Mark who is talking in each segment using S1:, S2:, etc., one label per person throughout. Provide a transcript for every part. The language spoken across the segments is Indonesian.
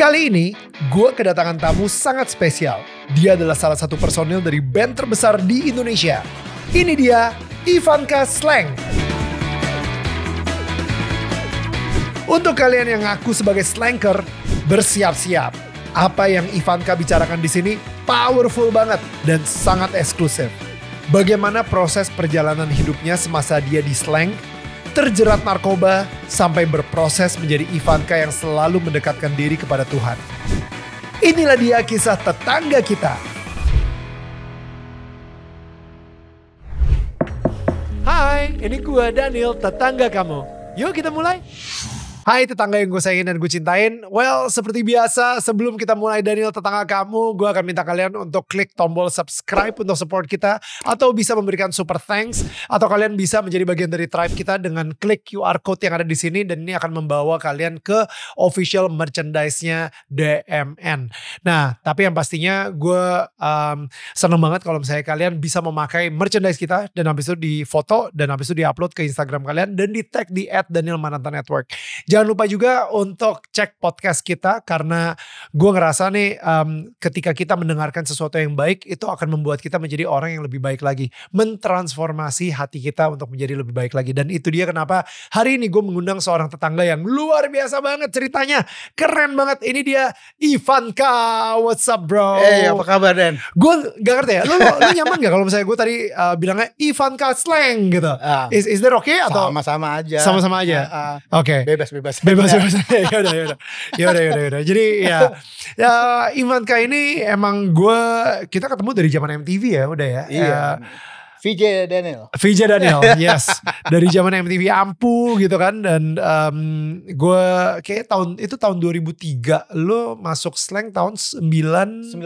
S1: Kali ini, gue kedatangan tamu sangat spesial. Dia adalah salah satu personil dari band terbesar di Indonesia. Ini dia, Ivanka Slang. Untuk kalian yang ngaku sebagai slanker, bersiap-siap. Apa yang Ivanka bicarakan di sini powerful banget dan sangat eksklusif. Bagaimana proses perjalanan hidupnya semasa dia di slang, terjerat narkoba, sampai berproses menjadi Ivanka yang selalu mendekatkan diri kepada Tuhan. Inilah dia kisah tetangga kita. Hai, ini gue Daniel, tetangga kamu. Yuk kita mulai. Hai tetangga yang gue sayangin dan gue cintain. Well, seperti biasa sebelum kita mulai Daniel tetangga kamu, gue akan minta kalian untuk klik tombol subscribe untuk support kita. Atau bisa memberikan super thanks. Atau kalian bisa menjadi bagian dari tribe kita dengan klik QR code yang ada di sini. Dan ini akan membawa kalian ke official merchandise-nya DMN. Nah, tapi yang pastinya gue seneng banget kalau misalnya kalian bisa memakai merchandise kita. Dan habis itu di foto dan habis itu di upload ke Instagram kalian. Dan di tag di @DanielManantaNetwork. Jangan lupa juga untuk cek podcast kita karena gue ngerasa nih ketika kita mendengarkan sesuatu yang baik itu akan membuat kita menjadi orang yang lebih baik lagi. Mentransformasi hati kita untuk menjadi lebih baik lagi. Dan itu dia kenapa hari ini gue mengundang seorang tetangga yang luar biasa banget ceritanya. Keren banget. Ini dia Ivanka. What's up bro?
S2: Hey, apa kabar Dan?
S1: Gue gak ngerti ya. Lu nyaman gak kalau misalnya gue tadi bilangnya Ivanka Slang gitu? Is that okay? Atau
S2: sama-sama aja.
S1: Sama-sama aja. Oke.
S2: Bebas.
S1: Yaudah. Jadi ya Ivanka ini emang kita ketemu dari zaman MTV ya udah ya.
S2: Iya. VJ Daniel,
S1: yes. Dari zaman MTV Ampu gitu kan. Dan gue kayak tahun 2003. Lo masuk Slang tahun 96.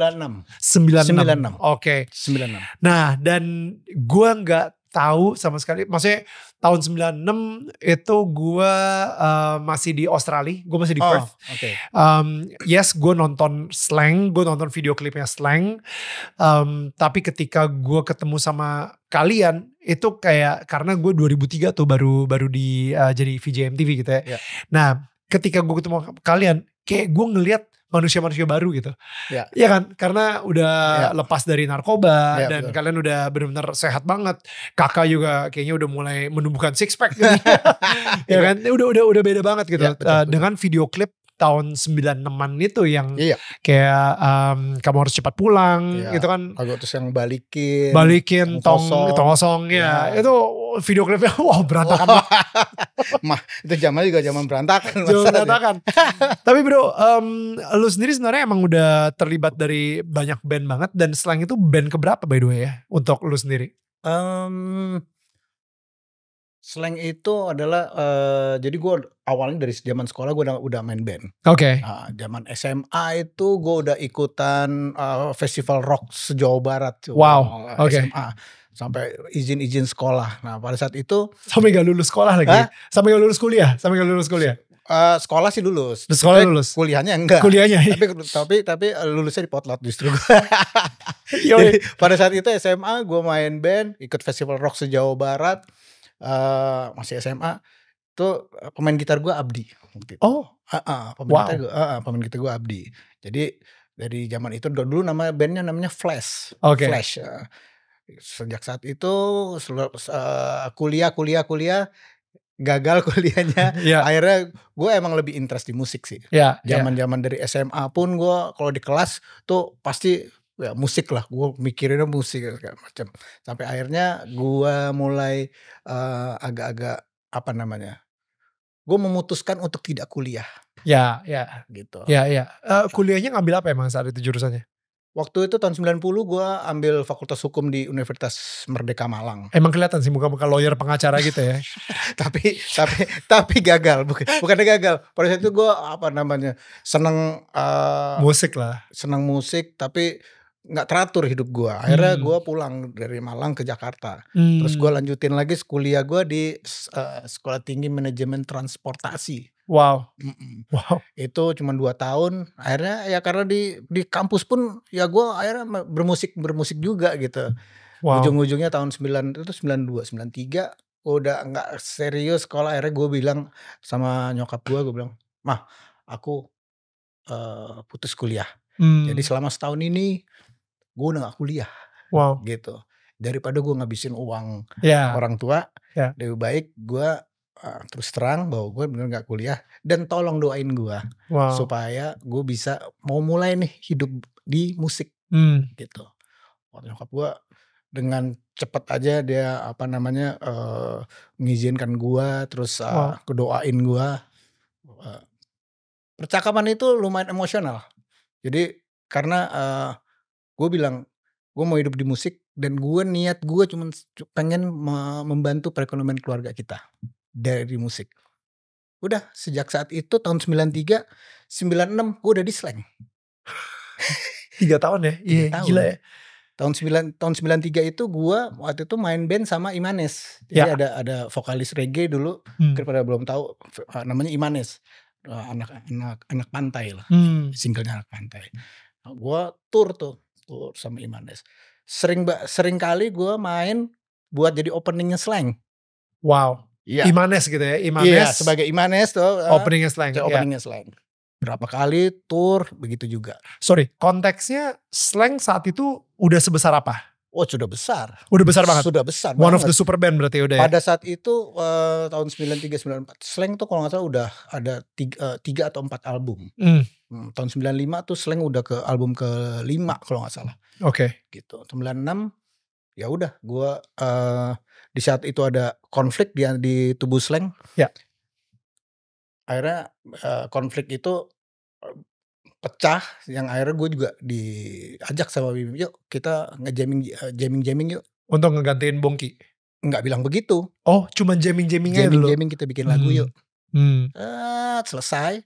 S1: Oke.
S2: 96.
S1: Nah dan gue gak tahu sama sekali. Maksudnya tahun 96 itu gue masih di Australia. Gue masih di Perth.
S2: Okay.
S1: Yes, gue nonton Slang. Gue nonton video klipnya Slang. Tapi ketika gue ketemu sama kalian, itu kayak karena gue 2003 tuh baru jadi VJ MTV gitu ya. Yeah. Nah, ketika gue ketemu kalian, kayak gue ngeliat manusia-manusia baru gitu. Ya. Iya kan? Karena udah lepas dari narkoba dan betul. Kalian udah benar-benar sehat banget. Kakak juga kayaknya udah mulai menumbuhkan six pack gitu. Ya kan? Udah beda banget gitu. Ya, betul. Dengan video klip tahun 96-an itu yang kayak kamu harus cepat pulang gitu kan.
S2: Lagu terus yang balikin
S1: tong kosong ya. Itu video klipnya wah berantakan banget.
S2: Mah itu zaman berantakan.
S1: Berantakan. Tapi bro, lu sendiri sebenarnya emang udah terlibat dari banyak band banget. Dan Slang itu band keberapa by the way ya untuk lu sendiri?
S2: Slang itu adalah jadi gue awalnya dari zaman sekolah gue udah main band.
S1: Oke.
S2: Zaman SMA itu gue udah ikutan festival rock se-Jawa Barat.
S1: Wow. Oke.
S2: SMA sampai izin sekolah. Nah pada saat itu
S1: sampai gak lulus sekolah lagi. Sampai gak lulus kuliah.
S2: Sekolah sih lulus.
S1: Lulus.
S2: Kuliahnya enggak. Tapi lulusnya di potlot justru. Jadi pada saat itu SMA gue main band, ikut festival rock se-Jawa Barat. Masih SMA tuh pemain gitar gue Abdi. Pemain gitar gue Abdi. Jadi dari zaman itu dulu bandnya namanya Flash.
S1: Okay.
S2: Flash. Sejak saat itu kuliah gagal kuliahnya. Akhirnya gue emang lebih interest di musik sih. Zaman dari SMA pun gue kalau di kelas tuh pasti ya musik lah, gue mikirinnya musik kayak macam. Sampai akhirnya gue mulai agak-agak gue memutuskan untuk tidak kuliah. Gitu.
S1: Kuliahnya ngambil apa emang saat itu jurusannya?
S2: Waktu itu tahun 90 gue ambil Fakultas Hukum di Universitas Merdeka Malang.
S1: Emang kelihatan sih muka-muka lawyer pengacara gitu ya.
S2: tapi gagal, bukannya gagal. Pada saat itu gue seneng
S1: musik lah.
S2: Seneng musik tapi nggak teratur hidup gue. Akhirnya gue pulang dari Malang ke Jakarta. Terus gue lanjutin lagi kuliah gue di Sekolah Tinggi Manajemen Transportasi.
S1: Wow.
S2: Itu cuma 2 tahun. Akhirnya ya karena di kampus pun ya gue akhirnya bermusik juga gitu. Wow. Ujung-ujungnya tahun 92, 93 udah nggak serius sekolah. Akhirnya gue bilang sama nyokap gue bilang, "Mah, aku putus kuliah. Jadi selama setahun ini gue udah gak kuliah.
S1: Wow.
S2: Gitu. Daripada gue ngabisin uang orang tua, lebih baik gue terus terang bahwa gue bener gak kuliah. Dan tolong doain gue supaya gue bisa mau mulai nih hidup di musik. Gitu. Nyokap gue dengan cepet aja dia mengizinkan gue, terus kedoain gue. Percakapan itu lumayan emosional. Jadi karena gue bilang gue mau hidup di musik dan niat gue cuma pengen membantu perekonomian keluarga kita dari musik. Udah sejak saat itu tahun 93, 96 gue udah di Slank.
S1: 3 tahun ya? Iya, gila ya.
S2: Tahun 93 itu gue waktu itu main band sama Imanes. Jadi ada vokalis reggae dulu, daripada belum tahu namanya Imanes. Anak pantai lah. Singlenya Anak Pantai. Gue tour sama Imanes. Sering kali gue main buat jadi openingnya Slank.
S1: Wow. Ya. Imanes gitu ya.
S2: Iya, sebagai Imanes tuh.
S1: Openingnya Slank.
S2: Openingnya Slank. Berapa kali tour begitu juga.
S1: Sorry, konteksnya Slank saat itu udah sebesar apa?
S2: Oh, sudah besar.
S1: Udah besar banget.
S2: Sudah besar
S1: One
S2: banget.
S1: of the super band berarti udah.
S2: Pada saat itu tahun 93 94 Slank tuh kalau nggak salah udah ada 3 atau 4 album. Tahun 95 tuh Slank udah ke album ke-5 kalau nggak salah.
S1: Oke.
S2: Gitu. 96 ya udah gue di saat itu ada konflik di tubuh Slank.
S1: Ya.
S2: Akhirnya konflik itu pecah, yang akhirnya gue juga diajak sama Bim, yuk kita jamming yuk.
S1: Untuk ngegantiin Bongki?
S2: Enggak bilang begitu.
S1: Oh, cuma jamming-jammingnya dulu?
S2: Jamming kita bikin lagu yuk. Selesai.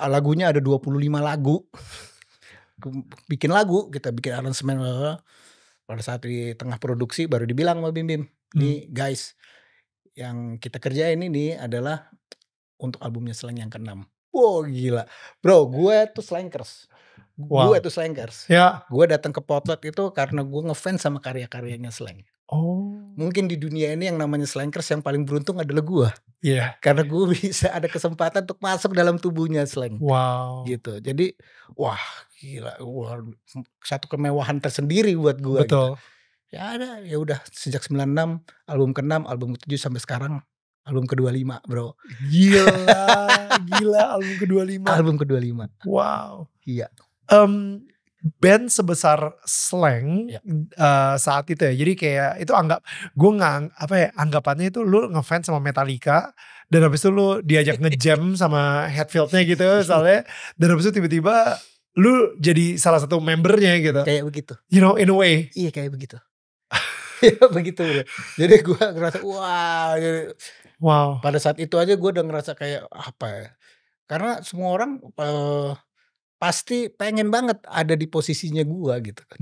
S2: Lagunya ada 25 lagu. Bikin lagu, kita bikin aransemen. Pada saat di tengah produksi baru dibilang sama Bim, nih guys, yang kita kerjain ini adalah untuk albumnya Slank yang ke-6. Wow, gila. Bro, gue tuh Slankers. Gue tuh Slankers.
S1: Ya.
S2: Gue datang ke Potluck itu karena gue ngefans sama karya-karyanya Slank.
S1: Oh.
S2: Mungkin di dunia ini yang namanya Slankers yang paling beruntung adalah gue.
S1: Iya.
S2: Karena gue bisa ada kesempatan untuk masuk dalam tubuhnya Slank.
S1: Wow.
S2: Gitu. Jadi, wah gila. Satu kemewahan tersendiri buat gue.
S1: Betul.
S2: Gitu. Ya udah sejak 96, album ke-6, album ke-7 sampai sekarang. Album ke-25 bro.
S1: Gila album ke-25.
S2: Album ke-25.
S1: Wow.
S2: Iya.
S1: Band sebesar Slank saat itu ya. Jadi kayak itu anggapannya itu lu ngefans sama Metallica. Dan habis itu lu diajak ngejam sama Hetfieldnya gitu misalnya. Dan habis itu tiba-tiba lu jadi salah satu membernya gitu.
S2: Kayak begitu.
S1: You know, in a way.
S2: Iya kayak begitu. Ya begitu bro. Jadi gue ngerasa wow. Pada saat itu aja gue udah ngerasa kayak apa ya. Karena semua orang pasti pengen banget ada di posisinya gue gitu kan.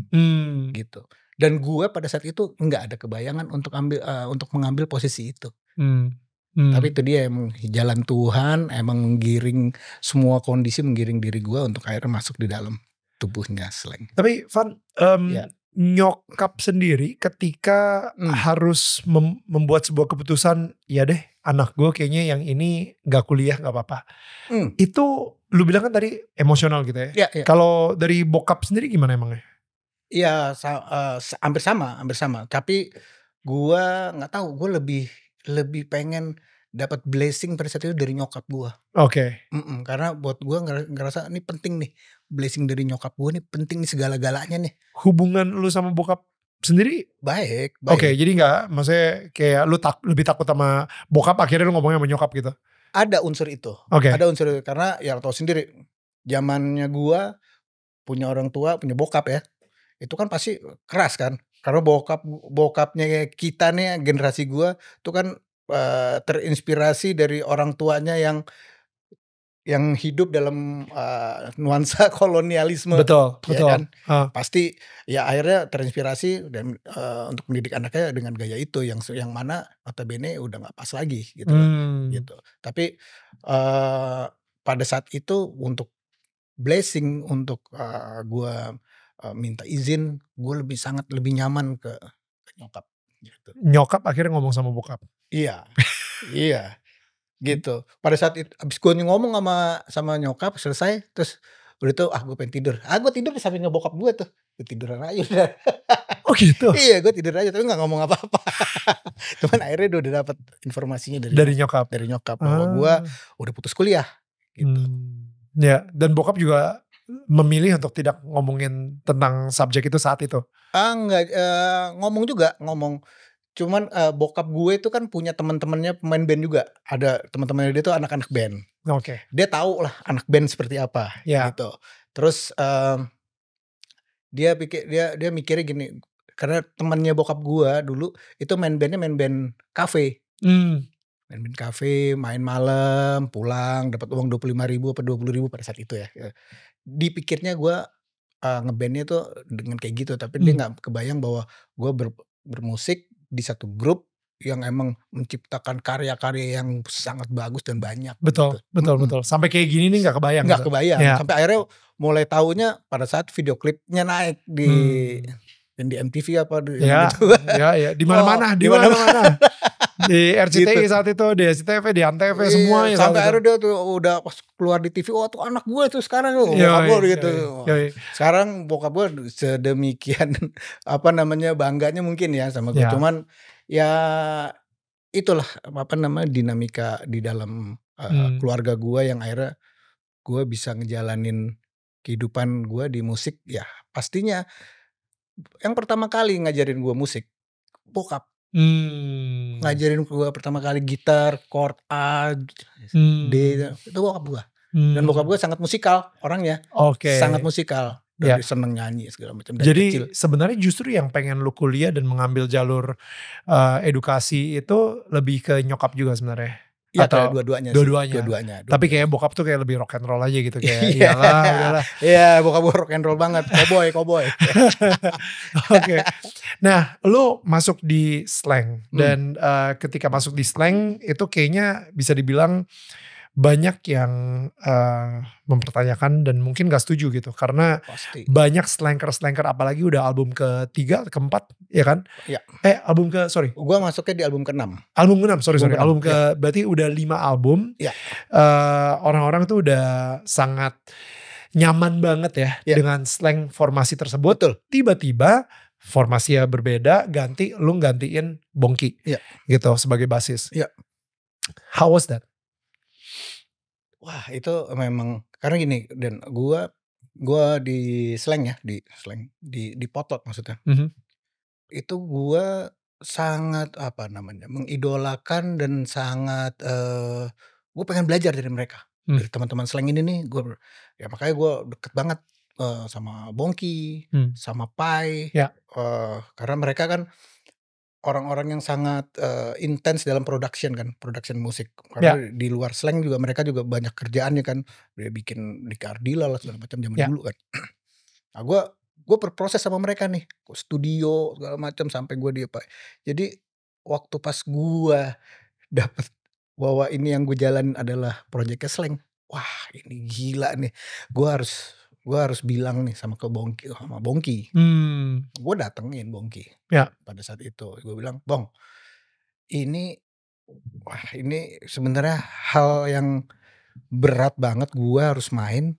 S2: Gitu. Dan gue pada saat itu nggak ada kebayangan untuk mengambil posisi itu. Tapi itu dia emang jalan Tuhan emang menggiring semua kondisi, menggiring diri gue untuk akhirnya masuk di dalam tubuhnya Slank.
S1: Tapi Van, nyokap sendiri ketika harus membuat sebuah keputusan, ya deh anak gue kayaknya yang ini gak kuliah gak apa-apa. Itu lu bilang kan tadi emosional gitu ya. Kalau dari bokap sendiri gimana emangnya?
S2: Iya hampir sama. Tapi gue gak tahu, gue lebih pengen dapat blessing pada saat itu dari nyokap gue.
S1: Oke.
S2: Karena buat gue ngerasa ini penting nih. Blessing dari nyokap gue nih penting nih segala-galanya nih.
S1: Hubungan lu sama bokap sendiri?
S2: Baik.
S1: Oke, jadi gak, maksudnya kayak lu lebih takut sama bokap akhirnya lu ngomongnya sama nyokap gitu?
S2: Ada unsur itu. Ada unsur itu. Karena ya tau sendiri. Zamannya gue punya orang tua, punya bokap ya. Itu kan pasti keras kan. Karena bokapnya kita nih generasi gue itu kan terinspirasi dari orang tuanya yang hidup dalam nuansa kolonialisme.
S1: Betul.
S2: Kan? Pasti ya akhirnya terinspirasi dan untuk mendidik anaknya dengan gaya itu yang mana notabene udah gak pas lagi gitu. Gitu. Tapi pada saat itu untuk blessing untuk gue minta izin, gue sangat lebih nyaman ke nyokap. Gitu.
S1: Nyokap akhirnya ngomong sama bokap?
S2: Iya. Gitu. Pada saat itu abis gue ngomong sama nyokap selesai, terus udah tuh gue pengen tidur. Gue tidur di samping bokap gue tuh. Gue tiduran aja udah.
S1: Oh gitu?
S2: Iya, gue tidur aja tapi gak ngomong apa-apa. Cuman akhirnya udah dapet informasinya dari
S1: nyokap.
S2: Dari nyokap bahwa gue udah putus kuliah gitu.
S1: Ya, dan bokap juga memilih untuk tidak ngomongin tentang subjek itu saat itu?
S2: Enggak, ngomong. Cuman bokap gue itu kan punya teman-temannya pemain band juga. Ada teman-temannya dia tuh anak-anak band.
S1: Oke.
S2: Dia tahu lah anak band seperti apa gitu. Terus dia mikirnya gini, karena temannya bokap gue dulu itu main band kafe. Main band kafe, main malam, pulang dapat uang 25.000 apa 20.000 pada saat itu ya. Dipikirnya gue ngebandnya tuh dengan kayak gitu, tapi dia nggak kebayang bahwa gue bermusik di satu grup yang emang menciptakan karya-karya yang sangat bagus dan banyak.
S1: Betul. Sampai kayak gini nih nggak kebayang.
S2: Nggak kebayang. Ya. Sampai akhirnya mulai taunya pada saat video klipnya naik di MTV apa gitu.
S1: Ya. Di mana-mana. Di RCTI gitu. Saat itu, di SCTV, di Antv semua ya.
S2: Sampai akhirnya dia tuh udah pas keluar di TV, tuh anak gue tuh sekarang bokap gue gitu. Sekarang bokap gue sedemikian bangganya mungkin ya sama gue. Cuman ya itulah dinamika di dalam keluarga gue yang akhirnya gue bisa ngejalanin kehidupan gue di musik. Ya pastinya yang pertama kali ngajarin gue musik bokap. Ngajarin gue pertama kali gitar, chord A, D, itu bokap gue. Dan bokap gue sangat musikal orangnya. Sangat musikal. Dan dia seneng nyanyi segala macam.
S1: Jadi sebenarnya justru yang pengen lu kuliah dan mengambil jalur edukasi itu lebih ke nyokap juga sebenarnya.
S2: Iya, dua-duanya.
S1: Tapi kayak bokap tuh kayak lebih rock and roll aja gitu, kayak iyalah, udahlah.
S2: Iya, bokap gue rock and roll banget, cowboy.
S1: Oke. Nah, lu masuk di slang dan ketika masuk di slang itu kayaknya bisa dibilang banyak yang mempertanyakan dan mungkin gak setuju gitu, karena banyak slanker apalagi udah album ke-3, ke-4 ya kan?
S2: Iya.
S1: Gue
S2: masuknya di album ke-6.
S1: Album ke-6, sorry. Album berarti udah 5 album.
S2: Iya.
S1: Orang-orang tuh udah sangat nyaman banget ya dengan slang formasi tersebut.
S2: Betul.
S1: Tiba-tiba formasinya berbeda, lu gantiin Bongki gitu sebagai basis.
S2: Iya.
S1: How was that?
S2: Wah, itu memang karena gini, dan gua di slang di potlot maksudnya. Itu gua sangat mengidolakan dan sangat gua pengen belajar dari mereka. Dari teman-teman slang ini nih, makanya gua deket banget sama Bongki, sama Pai. Karena mereka kan orang-orang yang sangat intens dalam production musik. Karena di luar slang juga mereka juga banyak kerjaannya kan. Dia bikin di Ardila lah segala macam zaman dulu kan. Nah, gue berproses sama mereka nih, studio segala macam sampai gue di apa. Jadi waktu pas gue dapet bahwa ini yang gue jalanin adalah proyeknya slang, wah ini gila nih. Gue harus bilang nih sama Bongki. Gue datengin Bongki pada saat itu. Gue bilang, Bong, ini sebenarnya hal yang berat banget. Gue harus main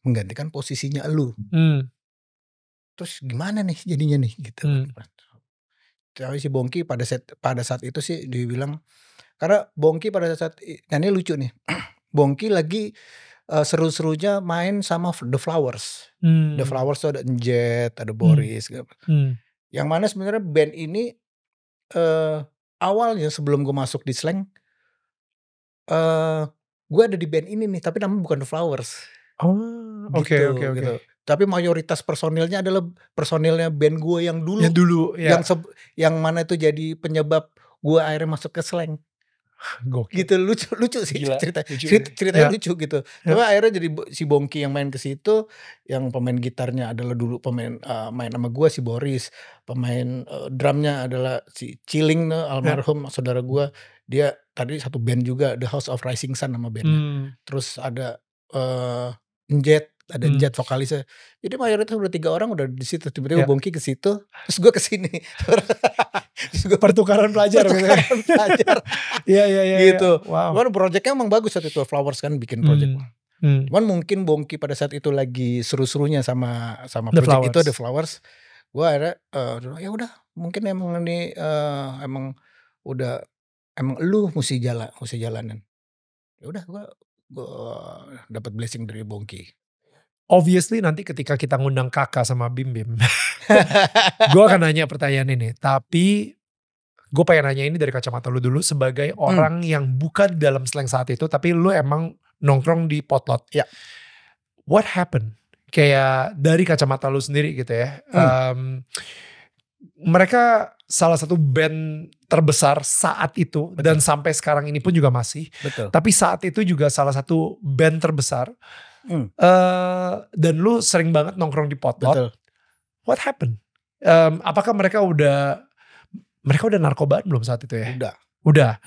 S2: menggantikan posisinya elu. Terus gimana nih jadinya nih gitu. Tapi si Bongki pada saat itu sih dia bilang, karena Bongki pada saat ini lucu nih. Bongki lagi seru-serunya main sama The Flowers. The Flowers tuh ada Jet, ada Boris gitu. Yang mana sebenarnya band ini awalnya sebelum gue masuk di slang, gue ada di band ini nih, tapi namanya bukan The Flowers.
S1: Oke.
S2: Gitu. Tapi mayoritas personilnya adalah personilnya band gue yang dulu. Yang mana itu jadi penyebab gue akhirnya masuk ke slang.
S1: Gokil.
S2: Gitu, lucu sih ceritanya lucu gitu. Tapi akhirnya jadi si Bongki yang main ke situ, yang pemain gitarnya adalah dulu pemain main sama gue si Boris, pemain drumnya adalah si Ciling almarhum saudara gue. Dia tadi satu band juga, The House of Rising Sun nama bandnya. Terus ada Jet ada Jet vokalisnya. Jadi mayoritas udah 3 orang udah di situ. Tiba-tiba Bongki ke situ, terus gue ke sini.
S1: Pertukaran pelajar gitu. Iya.
S2: Gitu. Wow. Cuman projectnya emang bagus saat itu, Flowers kan bikin project. Cuman mungkin Bongki pada saat itu lagi seru-serunya sama project itu The Flowers. Gue akhirnya ya udah mungkin emang ini emang lu mesti jalanin. Ya udah gue dapat blessing dari Bongki.
S1: Obviously nanti ketika kita ngundang Kakak sama Bim gue akan nanya pertanyaan ini. Tapi gue pengen nanya ini dari kacamata lu dulu sebagai orang yang bukan dalam slang saat itu, tapi lu emang nongkrong di Potlot.
S2: Ya.
S1: What happened? Kayak dari kacamata lu sendiri gitu ya. Mereka salah satu band terbesar saat itu. Betul. Dan sampai sekarang ini pun juga masih.
S2: Betul.
S1: Tapi saat itu juga salah satu band terbesar. Dan lu sering banget nongkrong di Potlot.
S2: Betul.
S1: What happened? Apakah mereka udah narkobaan belum saat itu ya? Udah.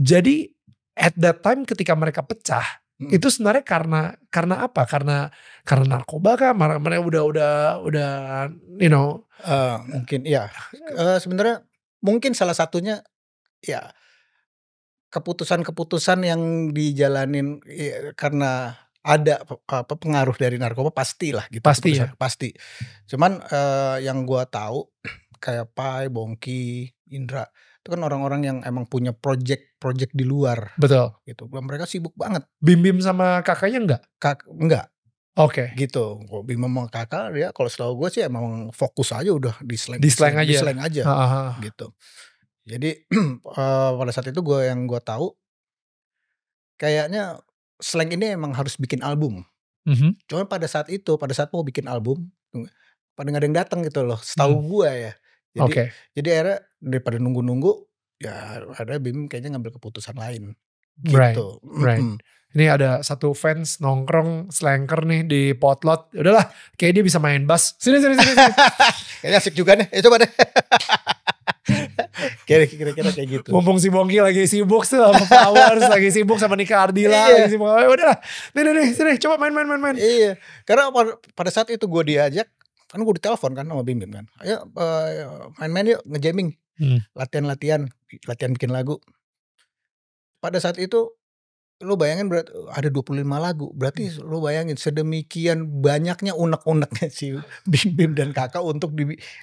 S1: Jadi at that time ketika mereka pecah, itu sebenarnya karena apa? Karena narkoba kah? Mereka udah
S2: mungkin ya. Sebenarnya mungkin salah satunya ya keputusan yang dijalanin ya, karena ada pengaruh dari narkoba pastilah gitu. Pasti. Cuman yang gua tahu kayak Pai, Bongki, Indra itu kan orang-orang yang emang punya project di luar.
S1: Betul.
S2: Gitu. Mereka sibuk banget.
S1: Bim sama kakaknya enggak?
S2: Enggak.
S1: Oke.
S2: Gitu. Bim sama kakak dia kalau setahu gue sih emang fokus aja udah di slang aja. Gitu. Jadi pada saat itu yang gue tahu kayaknya slang ini emang harus bikin album. Cuma pada saat mau bikin album pada nggak ada yang datang gitu loh. Setahu gue ya. Jadi akhirnya daripada nunggu-nunggu ya ada Bim kayaknya ngambil keputusan lain gitu.
S1: Right. Ini ada satu fans nongkrong slanker nih di Potlot. Udahlah kayak dia bisa main bass. Sini.
S2: Kayaknya asik juga nih. Coba deh. Kira-kira kayak gitu.
S1: Mumpung si Bongki lagi sibuk sama Flowers, lagi sibuk sama Nika Ardila, lagi sibuk. Udahlah. Nih, sini coba main.
S2: Iya. Karena pada saat itu gue diajak, kan gue ditelepon kan sama Bim kan. Ayo main-main yuk ngejamming. Latihan bikin lagu. Pada saat itu lu bayangin berarti ada 25 lagu. Berarti lu bayangin sedemikian banyaknya unek-uneknya si Bim dan kakak untuk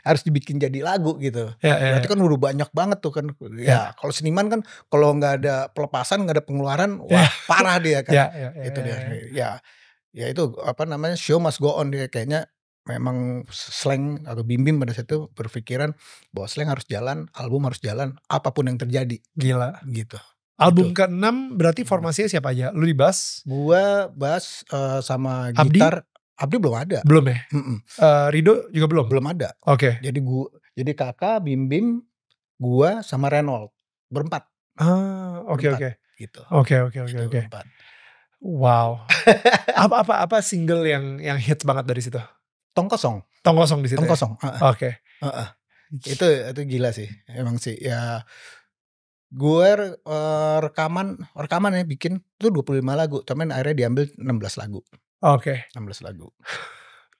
S2: harus dibikin jadi lagu gitu. Berarti kan udah banyak banget tuh kan. Ya kalau seniman kan kalau nggak ada pelepasan, nggak ada pengeluaran, wah parah dia kan. Itu dia. Ya itu apa namanya, show must go on dia kayaknya. Memang slang atau Bim pada saat itu berpikiran bahwa slang harus jalan, album harus jalan, apapun yang terjadi.
S1: Gila.
S2: Gitu.
S1: Album ke-6 berarti formasinya siapa aja? Lu di bass?
S2: Gua bass sama gitar. Abdi belum ada.
S1: Belum ya? Rido juga belum?
S2: Belum ada.
S1: Oke.
S2: Jadi kakak, Bim, gua sama Renold. Berempat.
S1: Oke.
S2: Gitu.
S1: Oke. Wow. apa single yang hits banget dari situ?
S2: Tong kosong
S1: di situ.
S2: Tong kosong.
S1: Oke.
S2: Itu gila sih. Emang sih ya. Gue rekaman ya bikin itu 25 lagu. Tapi akhirnya diambil 16 lagu.
S1: Oke.
S2: 16 lagu.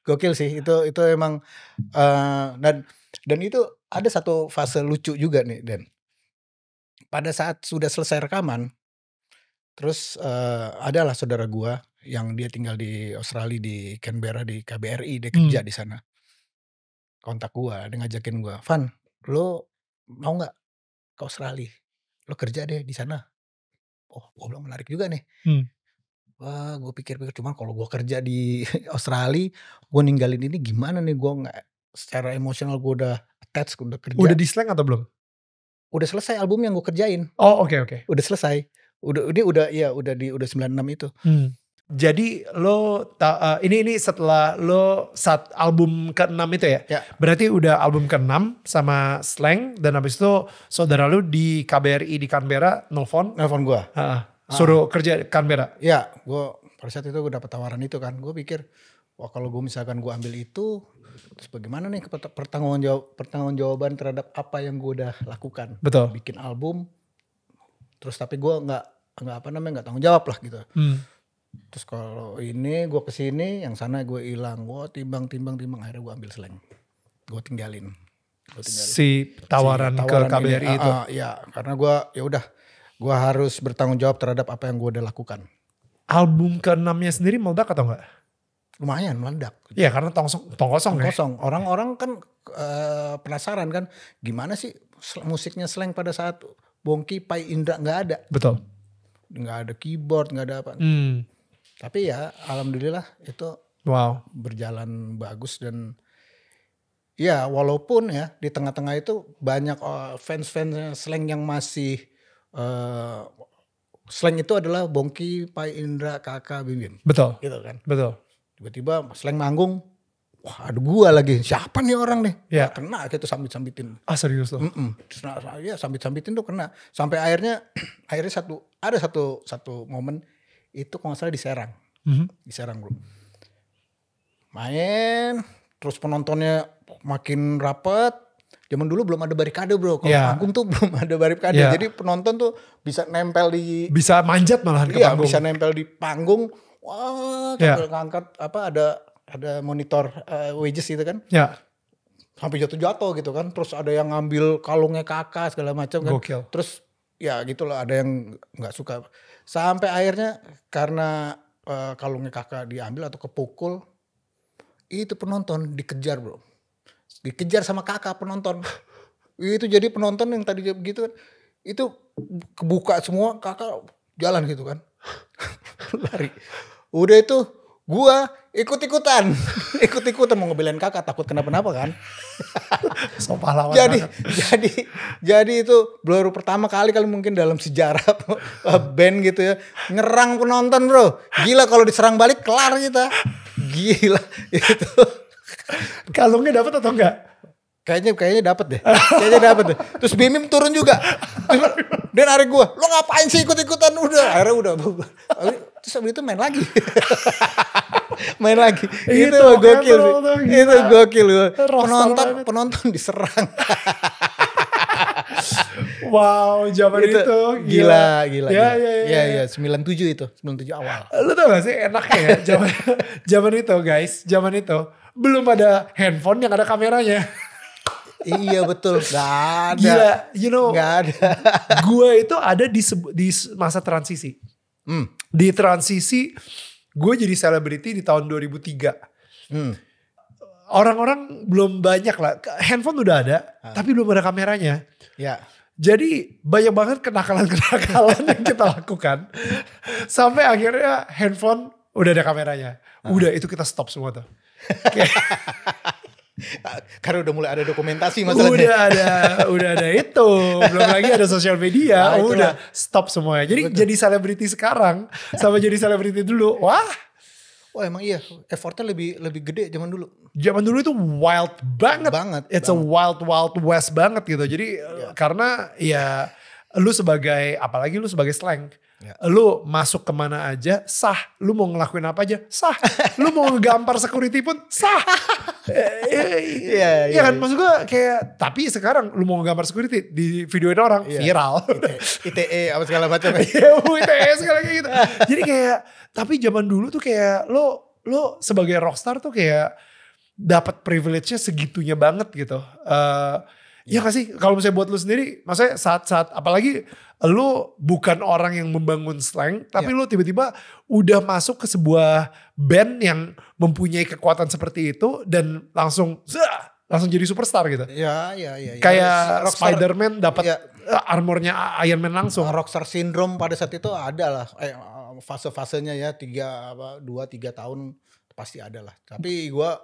S2: Gokil sih. Itu emang dan itu ada satu fase lucu juga nih Dan. Pada saat sudah selesai rekaman, terus adalah saudara gue yang dia tinggal di Australia di Canberra di KBRI, dia kerja di sana. Kontak gue, dia ngajakin gue, Van, lo mau nggak ke Australia? Lo kerja deh di sana. Oh, gue bilang menarik juga nih. Wah, gue pikir-pikir cuman kalau gue kerja di Australia, gue ninggalin ini gimana nih? Gue nggak secara emosional gue udah attached, udah kerja.
S1: Udah di slang atau belum?
S2: Udah selesai album yang gue kerjain.
S1: Oh, oke.
S2: Udah selesai. Udah 96 itu.
S1: Jadi lo ini setelah lo saat album ke-6 itu ya? Berarti udah album ke-6 sama slang dan habis itu saudara lo di KBRI di Canberra nelfon gue. Suruh kerja Canberra.
S2: Ya, gue pada saat itu gue dapet tawaran itu kan. Gue pikir, wah kalau gue misalkan gue ambil itu, terus bagaimana nih pertanggungjawaban terhadap apa yang gue udah lakukan.
S1: Betul.
S2: Bikin album, terus tapi gue nggak tanggung jawab lah gitu. Terus kalau ini gue kesini, yang sana gue hilang. Gue timbang. Akhirnya gue ambil Slank. Gue tinggalin.
S1: Si tawaran ke KBRI itu.
S2: Ya, karena gue ya udah, gue harus bertanggung jawab terhadap apa yang gue udah lakukan.
S1: Album ke-6-nya sendiri meledak atau enggak?
S2: Lumayan meledak.
S1: Iya, karena tong kosong.
S2: Orang-orang kan penasaran kan, gimana sih musiknya Slank pada saat Bongki, Pai Indra nggak ada.
S1: Betul.
S2: Nggak ada keyboard, nggak ada apa. Tapi ya alhamdulillah itu berjalan bagus. Dan ya walaupun ya di tengah-tengah itu banyak fans-fans Slank yang masih Slank itu adalah Bongki, Pai Indra, Kakak, Bim.
S1: Betul.
S2: Gitu kan.
S1: Betul.
S2: Tiba-tiba Slank manggung, wah ada gua lagi, siapa nih orang nih?
S1: Ya.
S2: Kena gitu sambit-sambitin.
S1: Serius loh?
S2: Ya sambit-sambitin tuh kena. Sampai akhirnya ada satu momen itu kalau gak salah di Serang. Di Serang bro. Main, terus penontonnya makin rapet. Zaman dulu belum ada barikade bro. Kalau panggung tuh belum ada barikade. Jadi penonton tuh bisa nempel di...
S1: Bisa manjat malahan ke panggung.
S2: Bisa nempel di panggung. Wah, sambil ngangkat ada monitor wedges gitu kan.
S1: Ya.
S2: Sampai jatuh-jatuh gitu kan. Terus ada yang ngambil kalungnya Kakak segala macam kan.
S1: Gokil.
S2: Terus ya gitulah, ada yang nggak suka. Sampai akhirnya karena kalungnya Kakak diambil atau kepukul, itu penonton dikejar bro. Dikejar sama Kakak penonton. Itu jadi penonton yang tadi begitu kan, itu kebuka semua, Kakak jalan gitu kan. Lari. Udah itu gua ikut-ikutan mau ngebelain Kakak, takut kenapa-napa kan.
S1: So pahlawan.
S2: Jadi itu baru pertama kali mungkin dalam sejarah band gitu ya nyerang penonton bro. Gila, kalau diserang balik kelar kita. Gila itu.
S1: Kalungnya dapat atau enggak?
S2: Kayaknya dapat deh. Terus Bimim turun juga. Dia narik gue. Lo ngapain sih ikut-ikutan? Akhirnya udah. Terus abis itu main lagi. Itu gokil sih. Itu gokil. Penonton diserang.
S1: Wow, zaman itu
S2: gila.
S1: Ya.
S2: 97 itu. 97 awal.
S1: Lu tau gak sih enaknya ya? Zaman itu guys. Zaman itu belum ada handphone yang ada kameranya.
S2: Iya betul, gak ada.
S1: Gila, you know,
S2: gak ada.
S1: Gue itu ada di masa transisi. Di transisi, gue jadi selebriti di tahun 2003. Orang-orang belum banyak lah, handphone udah ada, tapi belum ada kameranya.
S2: Ya.
S1: Jadi banyak banget kenakalan yang kita lakukan. Sampai akhirnya handphone udah ada kameranya. Udah itu kita stop semua tuh.
S2: Karena udah mulai ada dokumentasi masalahnya.
S1: Udah ada itu. Belum lagi ada sosial media. Udah stop semuanya. Jadi jadi selebriti sekarang sama jadi selebriti dulu. Wah
S2: emang iya. Effortnya lebih gede zaman dulu.
S1: Zaman dulu itu wild banget. It's a wild west banget gitu. Jadi karena ya lu apalagi lu sebagai Slank. Lu masuk kemana aja sah. Lu mau ngelakuin apa aja sah. Lu mau ngegampar security pun sah. Iya kan, maksud gue kayak, tapi sekarang lu mau ngegampar security di videoin orang viral.
S2: ITE apa segala macam.
S1: ITE segala kayak gitu. Jadi kayak, tapi zaman dulu tuh kayak lo sebagai rockstar tuh kayak dapat privilege-nya segitunya banget gitu. Ya gak sih, kalau misalnya buat lu sendiri, maksudnya saat apalagi lu bukan orang yang membangun Slank, tapi lu tiba-tiba udah masuk ke sebuah band yang mempunyai kekuatan seperti itu dan langsung jadi superstar gitu.
S2: Iya.
S1: Kayak Spider-Man dapat armornya Iron Man langsung.
S2: Rockstar syndrome pada saat itu ada lah, fase-fasenya ya 2-3 tahun pasti ada lah. Tapi gua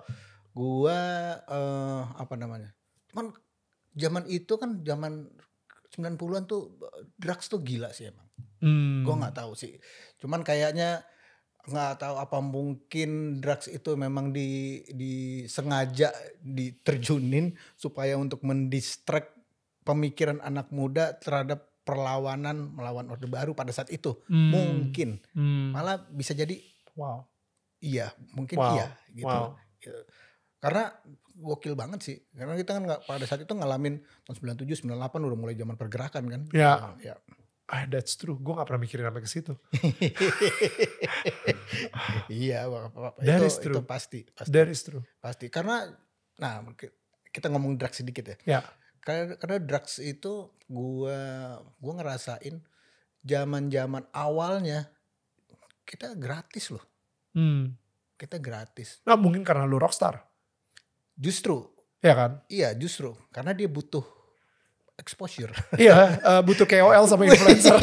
S2: apa namanya? Cuman zaman itu kan zaman 90-an tuh drugs tuh gila sih emang. Gue gak tahu sih. Cuman kayaknya gak tahu apa mungkin drugs itu memang disengaja diterjunin supaya untuk mendistract pemikiran anak muda terhadap perlawanan melawan Orde Baru pada saat itu. Mungkin. Malah bisa jadi iya, mungkin iya gitu. Karena gokil banget sih. Karena kita kan pada saat itu ngalamin tahun 97, 98 udah mulai zaman pergerakan kan.
S1: Ya. That's true. Gue gak pernah mikirin sampai ke situ.
S2: Iya, itu pasti.
S1: That is true.
S2: Pasti. Karena, nah kita ngomong drugs sedikit ya.
S1: Ya.
S2: Karena drugs itu gue ngerasain zaman awalnya kita gratis loh. Kita gratis.
S1: Nah mungkin karena lu rockstar.
S2: Justru.
S1: Ya kan?
S2: Iya justru. Karena dia butuh exposure.
S1: Iya, butuh KOL sama influencer.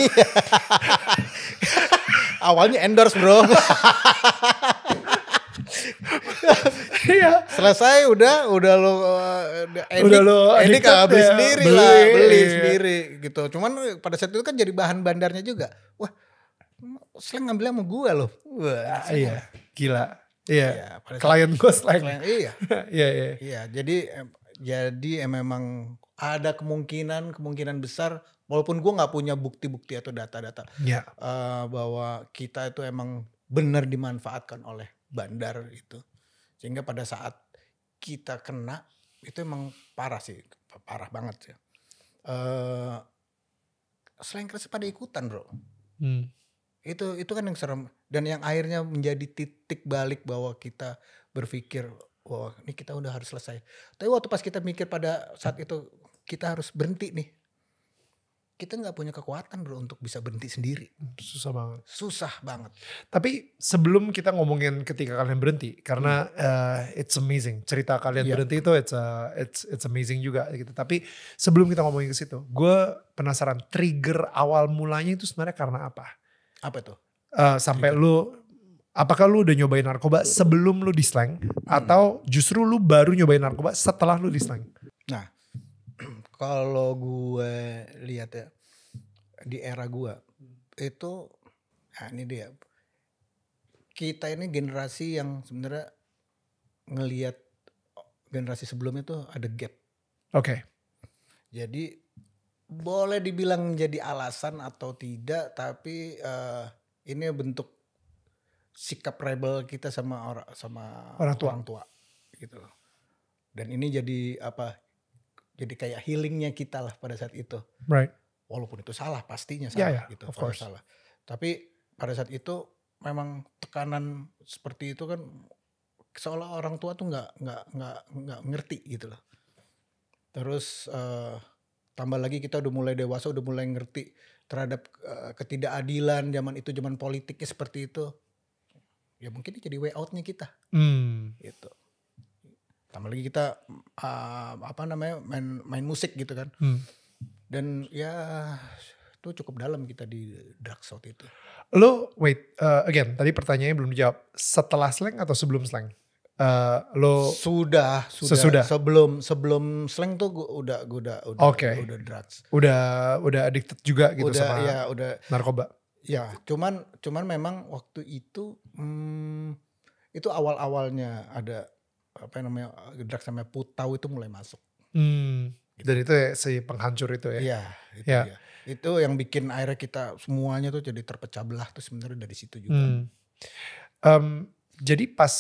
S2: Awalnya endorse bro.
S1: Iya.
S2: Selesai udah lo edik beli sendiri lah, beli sendiri gitu. Cuman pada saat itu kan jadi bahan bandarnya juga. Wah, Slang ngambil sama gue loh. Wah,
S1: iya, gila. Iya, klien gue Slang.
S2: Iya.
S1: Iya.
S2: Jadi memang ada kemungkinan besar, walaupun gue nggak punya bukti-bukti atau data-data bahwa kita itu emang benar dimanfaatkan oleh bandar itu, sehingga pada saat kita kena itu emang parah sih, parah banget ya. Slankers pada ikutan bro. Itu kan yang serem, dan yang akhirnya menjadi titik balik bahwa kita berpikir wah ini kita udah harus selesai. Tapi waktu pas kita mikir pada saat itu kita harus berhenti nih, kita nggak punya kekuatan bro untuk bisa berhenti sendiri. Susah banget.
S1: Tapi sebelum kita ngomongin ketika kalian berhenti, karena it's amazing cerita kalian berhenti itu it's amazing juga gitu. Tapi sebelum kita ngomongin ke situ, gue penasaran trigger awal mulanya itu sebenarnya karena apa?
S2: Apa tuh?
S1: Sampai apakah lu udah nyobain narkoba sebelum lu di Slang, atau justru lu baru nyobain narkoba setelah lu di Slang?
S2: Nah, kalau gue lihat ya di era gue itu, nah ini dia, kita ini generasi yang sebenarnya ngelihat generasi sebelumnya tuh ada gap.
S1: Oke.
S2: Jadi boleh dibilang jadi alasan atau tidak, tapi ini bentuk sikap rebel kita sama orang tua gitu. Dan ini jadi apa? Jadi kayak healingnya kita lah pada saat itu.
S1: Right.
S2: Walaupun itu salah, pastinya salah gitu.
S1: Of course.
S2: Salah. Tapi pada saat itu memang tekanan seperti itu kan seolah orang tua tuh nggak ngerti gitu loh. Terus tambah lagi kita udah mulai dewasa, udah mulai ngerti terhadap ketidakadilan zaman itu, zaman politiknya seperti itu. Ya mungkin ini jadi way out-nya kita. Gitu. Tambah lagi kita main musik gitu kan. Dan ya itu cukup dalam kita di drugs waktu itu.
S1: Lo again tadi pertanyaannya belum dijawab. Setelah Slang atau sebelum Slang?
S2: Sudah. Sebelum Slang tuh gue udah drugs.
S1: Udah addicted juga gitu
S2: udah
S1: narkoba.
S2: Ya, cuman memang waktu itu itu awal-awalnya ada apa namanya drugs namanya putau itu mulai masuk.
S1: Gitu. Dan itu si penghancur itu ya.
S2: Iya, itu dia. Itu yang bikin akhirnya kita semuanya tuh jadi terpecah belah tuh sebenarnya dari situ juga.
S1: Jadi pas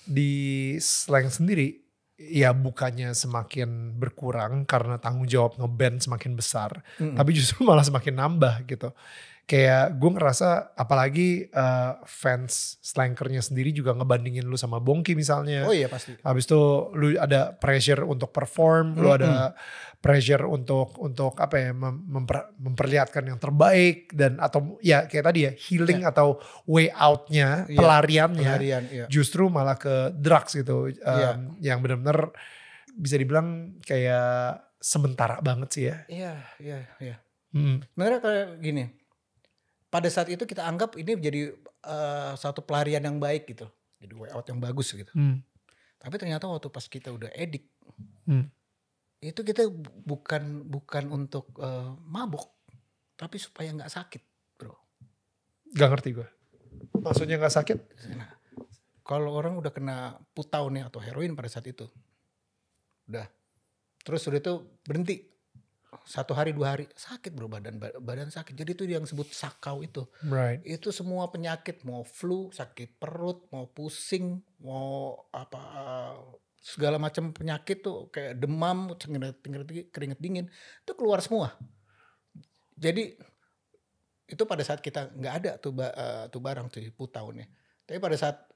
S1: di Slang sendiri, ya bukannya semakin berkurang karena tanggung jawab ngeband semakin besar, tapi justru malah semakin nambah gitu. Kayak gue ngerasa apalagi fans Slankernya sendiri juga ngebandingin lu sama Bongki misalnya.
S2: Oh iya pasti.
S1: Habis itu lu ada pressure untuk perform, lu ada pressure untuk apa ya, memperlihatkan yang terbaik, dan atau ya kayak tadi ya healing atau way out-nya, pelariannya justru malah ke drugs gitu. Yang benar-benar bisa dibilang kayak sementara banget sih ya.
S2: Iya. Sebenarnya kayak gini. Pada saat itu kita anggap ini menjadi satu pelarian yang baik gitu. Jadi way out yang bagus gitu. Tapi ternyata waktu pas kita udah edik. Itu kita bukan untuk mabuk. Tapi supaya gak sakit bro.
S1: Gak ngerti gue. Maksudnya gak sakit?
S2: Nah, kalau orang udah kena putau nih atau heroin pada saat itu. Udah. Terus udah itu berhenti. 1 hari 2 hari sakit bro, badan sakit. Jadi itu yang disebut sakau itu.
S1: Right.
S2: Itu semua penyakit, mau flu, sakit perut, mau pusing, mau apa segala macam penyakit tuh kayak demam, keringat dingin itu keluar semua. Jadi itu pada saat kita nggak ada tuh barang tuh tahunnya. Tapi pada saat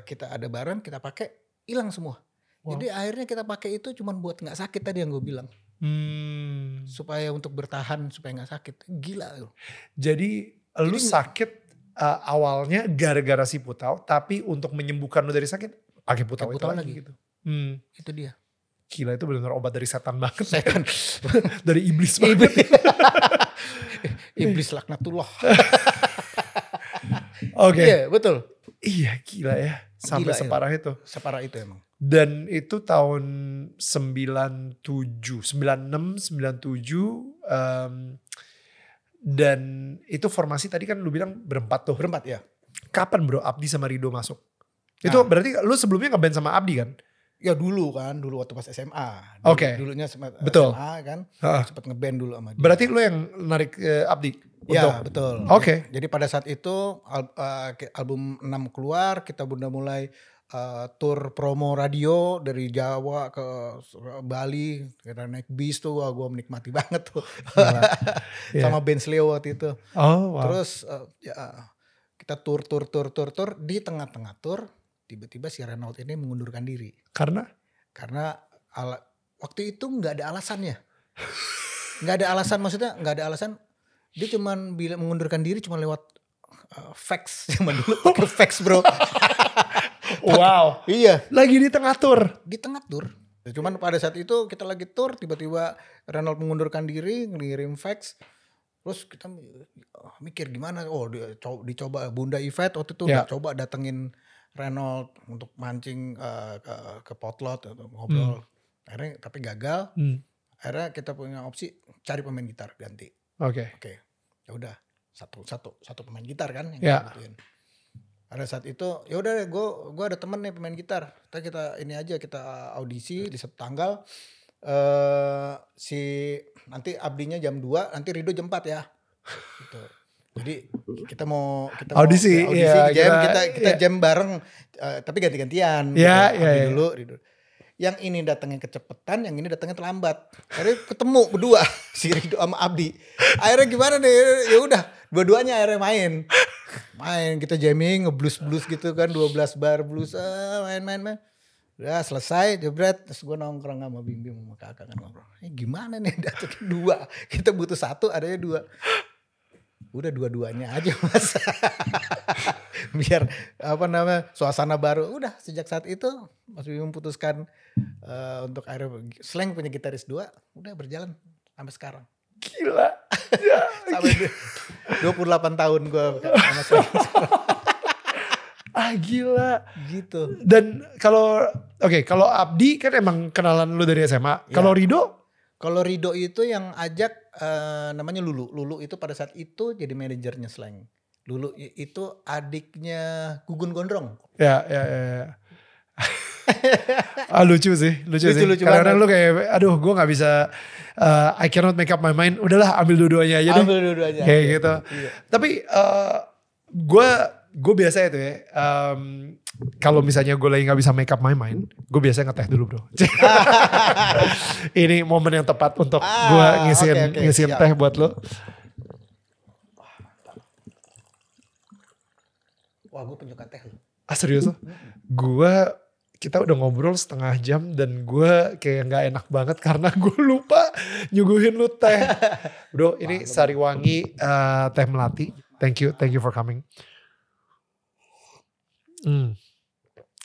S2: kita ada barang kita pakai hilang semua. Wow. Jadi akhirnya kita pakai itu cuma buat nggak sakit tadi yang gue bilang. Supaya untuk bertahan supaya nggak sakit. Gila loh.
S1: Jadi lu sakit awalnya gara-gara si putau, tapi untuk menyembuhkan lu dari sakit pakai putau itu lagi gitu.
S2: Itu dia.
S1: Gila, itu benar-benar obat dari setan banget. Setan. Dari iblis banget.
S2: Iblis laknatullah.
S1: Oke.
S2: Iya betul.
S1: Iya gila ya. Sampai gila, separah itu.
S2: Separah itu emang.
S1: Dan itu tahun 96, 97. Dan itu formasi tadi kan lu bilang berempat tuh.
S2: Berempat ya.
S1: Kapan bro Abdi sama Rido masuk? Itu berarti lu sebelumnya ngeband sama Abdi kan?
S2: Ya dulu waktu pas SMA.
S1: Oke.
S2: Dulunya SMA kan. Sempet ngeband dulu sama dia.
S1: Berarti lu yang narik Abdi?
S2: Ya betul.
S1: Oke.
S2: Jadi pada saat itu album 6 keluar, kita udah mulai tour promo radio dari Jawa ke Bali. Kita naik bis tuh, gue menikmati banget tuh. Sama band Sleo waktu itu.
S1: Oh wow.
S2: Terus kita tour. Di tengah-tengah tour, tiba-tiba si Renault ini mengundurkan diri.
S1: Karena
S2: waktu itu nggak ada alasannya. Nggak ada alasan, maksudnya nggak ada alasan. Dia cuman mengundurkan diri cuma lewat fax. Zaman dulu pakai fax bro.
S1: Wow.
S2: Iya.
S1: Lagi di tengah tur.
S2: Di tengah tur. Cuman pada saat itu kita lagi tur, tiba-tiba Renault mengundurkan diri, ngirim fax. Terus kita mikir gimana, dicoba Bunda Yvette waktu itu udah coba datengin Renault untuk mancing ke potlot atau ngobrol. Akhirnya tapi gagal. Akhirnya kita punya opsi cari pemain gitar ganti.
S1: Oke.
S2: Ya udah satu pemain gitar kan yang butuhin. Pada saat itu ya udah gue ada temen nih pemain gitar. Kita ini aja kita audisi di satu tanggal. Nanti Abdinya jam 2, nanti Rido jam 4 ya. Gitu. Jadi kita mau
S1: audisi
S2: jam, kita jam bareng tapi ganti-gantian. Abdi dulu, Rido. Yang ini datangnya kecepetan, yang ini datangnya terlambat. Akhirnya ketemu berdua si Rido sama Abdi. Akhirnya gimana nih? Ya udah, dua-duanya akhirnya main kita jamming, ngeblues gitu kan, 12 bar blues, main. Udah selesai, jebret, terus gue nongkrong sama Bim sama kakak kan ngobrol. Gimana nih datangnya 2, kita butuh 1, adanya 2. Udah dua-duanya aja mas. Biar suasana baru. Udah sejak saat itu Mas Bim memutuskan untuk akhirnya Slang punya gitaris 2. Udah berjalan sampai sekarang.
S1: Gila.
S2: Sampai 28 tahun gue sama Slang.
S1: Gila.
S2: Gitu.
S1: Dan kalau Abdi kan emang kenalan lu dari SMA. Kalau Rido?
S2: Kalau Rido itu yang ajak namanya Lulu. Lulu itu pada saat itu jadi manajernya Slang. Lulu itu adiknya Gugun Gondrong.
S1: Ya. Lucu sih. Kadang-kadang lu kayak, aduh gue gak bisa, I cannot make up my mind. Udahlah ambil dua-duanya aja deh.
S2: Ambil dua-duanya.
S1: Kayak gitu. Iya. Tapi gue biasa itu ya. Kalau misalnya gue lagi gak bisa make up my mind, gue biasanya ngeteh dulu bro. Ini momen yang tepat untuk gue ngisiin teh buat lo.
S2: Wah gue penyuka teh loh.
S1: Serius lo? Kita udah ngobrol setengah jam dan gue kayak gak enak banget karena gue lupa nyuguhin lu teh. Bro ini Sariwangi teh melati. Thank you for coming.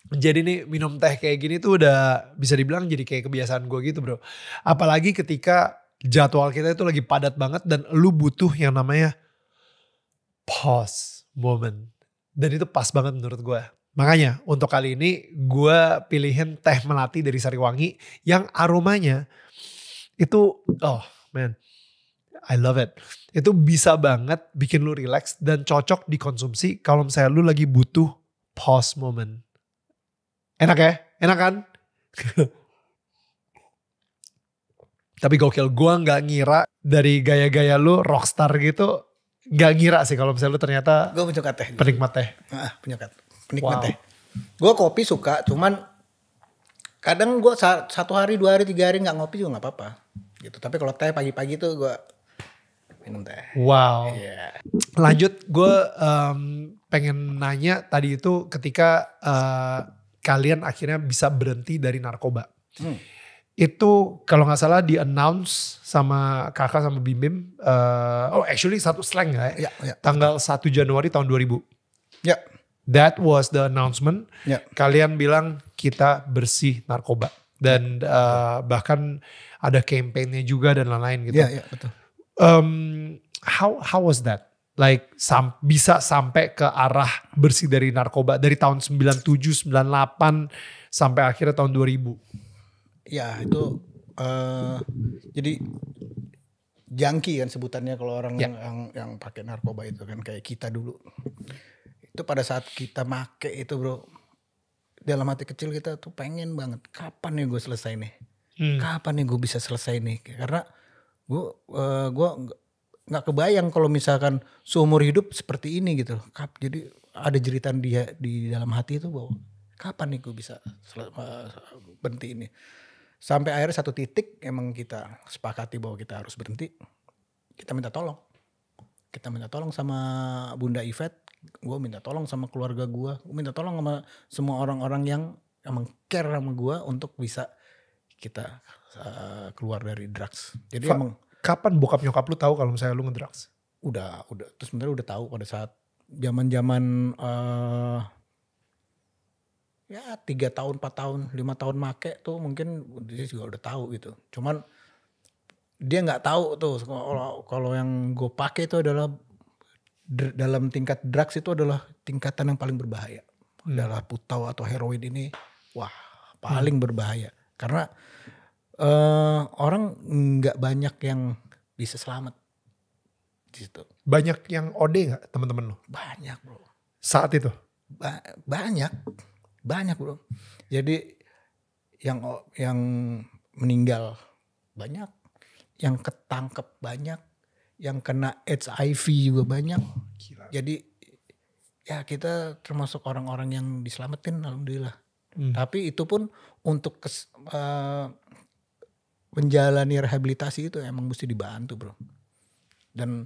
S1: Jadi nih minum teh kayak gini tuh udah bisa dibilang jadi kayak kebiasaan gue gitu bro. Apalagi ketika jadwal kita itu lagi padat banget dan lu butuh yang namanya pause moment. Dan itu pas banget menurut gue. Makanya untuk kali ini gue pilihin teh melati dari Sariwangi yang aromanya itu I love it. Itu bisa banget bikin lu relax dan cocok dikonsumsi kalau misalnya lu lagi butuh pause moment. Enak ya? Enak kan? Tapi gokil, gue gak ngira dari gaya-gaya lu rockstar gitu. Gak ngira sih kalau misalnya lu ternyata
S2: gue penyuka teh.
S1: Penikmat teh.
S2: Penikmat teh. Gue kopi suka, cuman kadang gue 1 hari, 2 hari, 3 hari gak ngopi juga gak apa-apa. Gitu. Tapi kalau teh pagi-pagi tuh gue minum teh.
S1: Wow. Lanjut, gue pengen nanya tadi itu ketika kalian akhirnya bisa berhenti dari narkoba. Itu kalau gak salah di announce sama kakak sama Bim Bim. Actually satu slang ya. Tanggal 1 Januari tahun 2000.
S2: Ya.
S1: That was the announcement. Kalian bilang kita bersih narkoba. Dan bahkan ada campaign-nya juga dan lain-lain gitu.
S2: Iya, betul.
S1: How was that? Like bisa sampai ke arah bersih dari narkoba dari tahun 97, 98 sampai akhirnya tahun 2000.
S2: Ya itu jadi junkie kan sebutannya kalau orang yang pakai narkoba itu kan kayak kita dulu. Itu pada saat kita make itu bro, dalam hati kecil kita tuh pengen banget kapan nih gue selesai nih. Kapan nih gue bisa selesai nih. Karena gue nggak kebayang kalau misalkan seumur hidup seperti ini gitu. Jadi ada jeritan dia di dalam hati itu bahwa kapan nih gue bisa berhenti ini. Sampai akhirnya satu titik emang kita sepakati bahwa kita harus berhenti. Kita minta tolong. Kita minta tolong sama Bunda Yvette. Gue minta tolong sama keluarga gue. Gue minta tolong sama semua orang-orang yang emang care sama gue untuk bisa kita keluar dari drugs. Jadi emang
S1: kapan bokap nyokap lu tahu kalau misalnya lu ngedrugs?
S2: Udah. Terus sebenarnya udah tahu pada saat zaman-zaman 3 tahun, 4 tahun, 5 tahun make tuh mungkin dia juga udah tahu gitu. Cuman dia nggak tahu tuh kalau yang gue pakai itu adalah dalam tingkat drugs itu adalah tingkatan yang paling berbahaya. Adalah putau atau heroin ini, wah paling berbahaya. Karena orang nggak banyak yang bisa selamat di situ. Banyak
S1: yang OD nggak teman-teman lo?
S2: Banyak bro.
S1: Saat itu?
S2: Banyak bro. Jadi yang meninggal banyak, yang ketangkep banyak, yang kena HIV juga banyak. Gila. Jadi ya kita termasuk orang-orang yang diselamatin alhamdulillah. Tapi itu pun untuk menjalani rehabilitasi itu emang mesti dibantu bro. Dan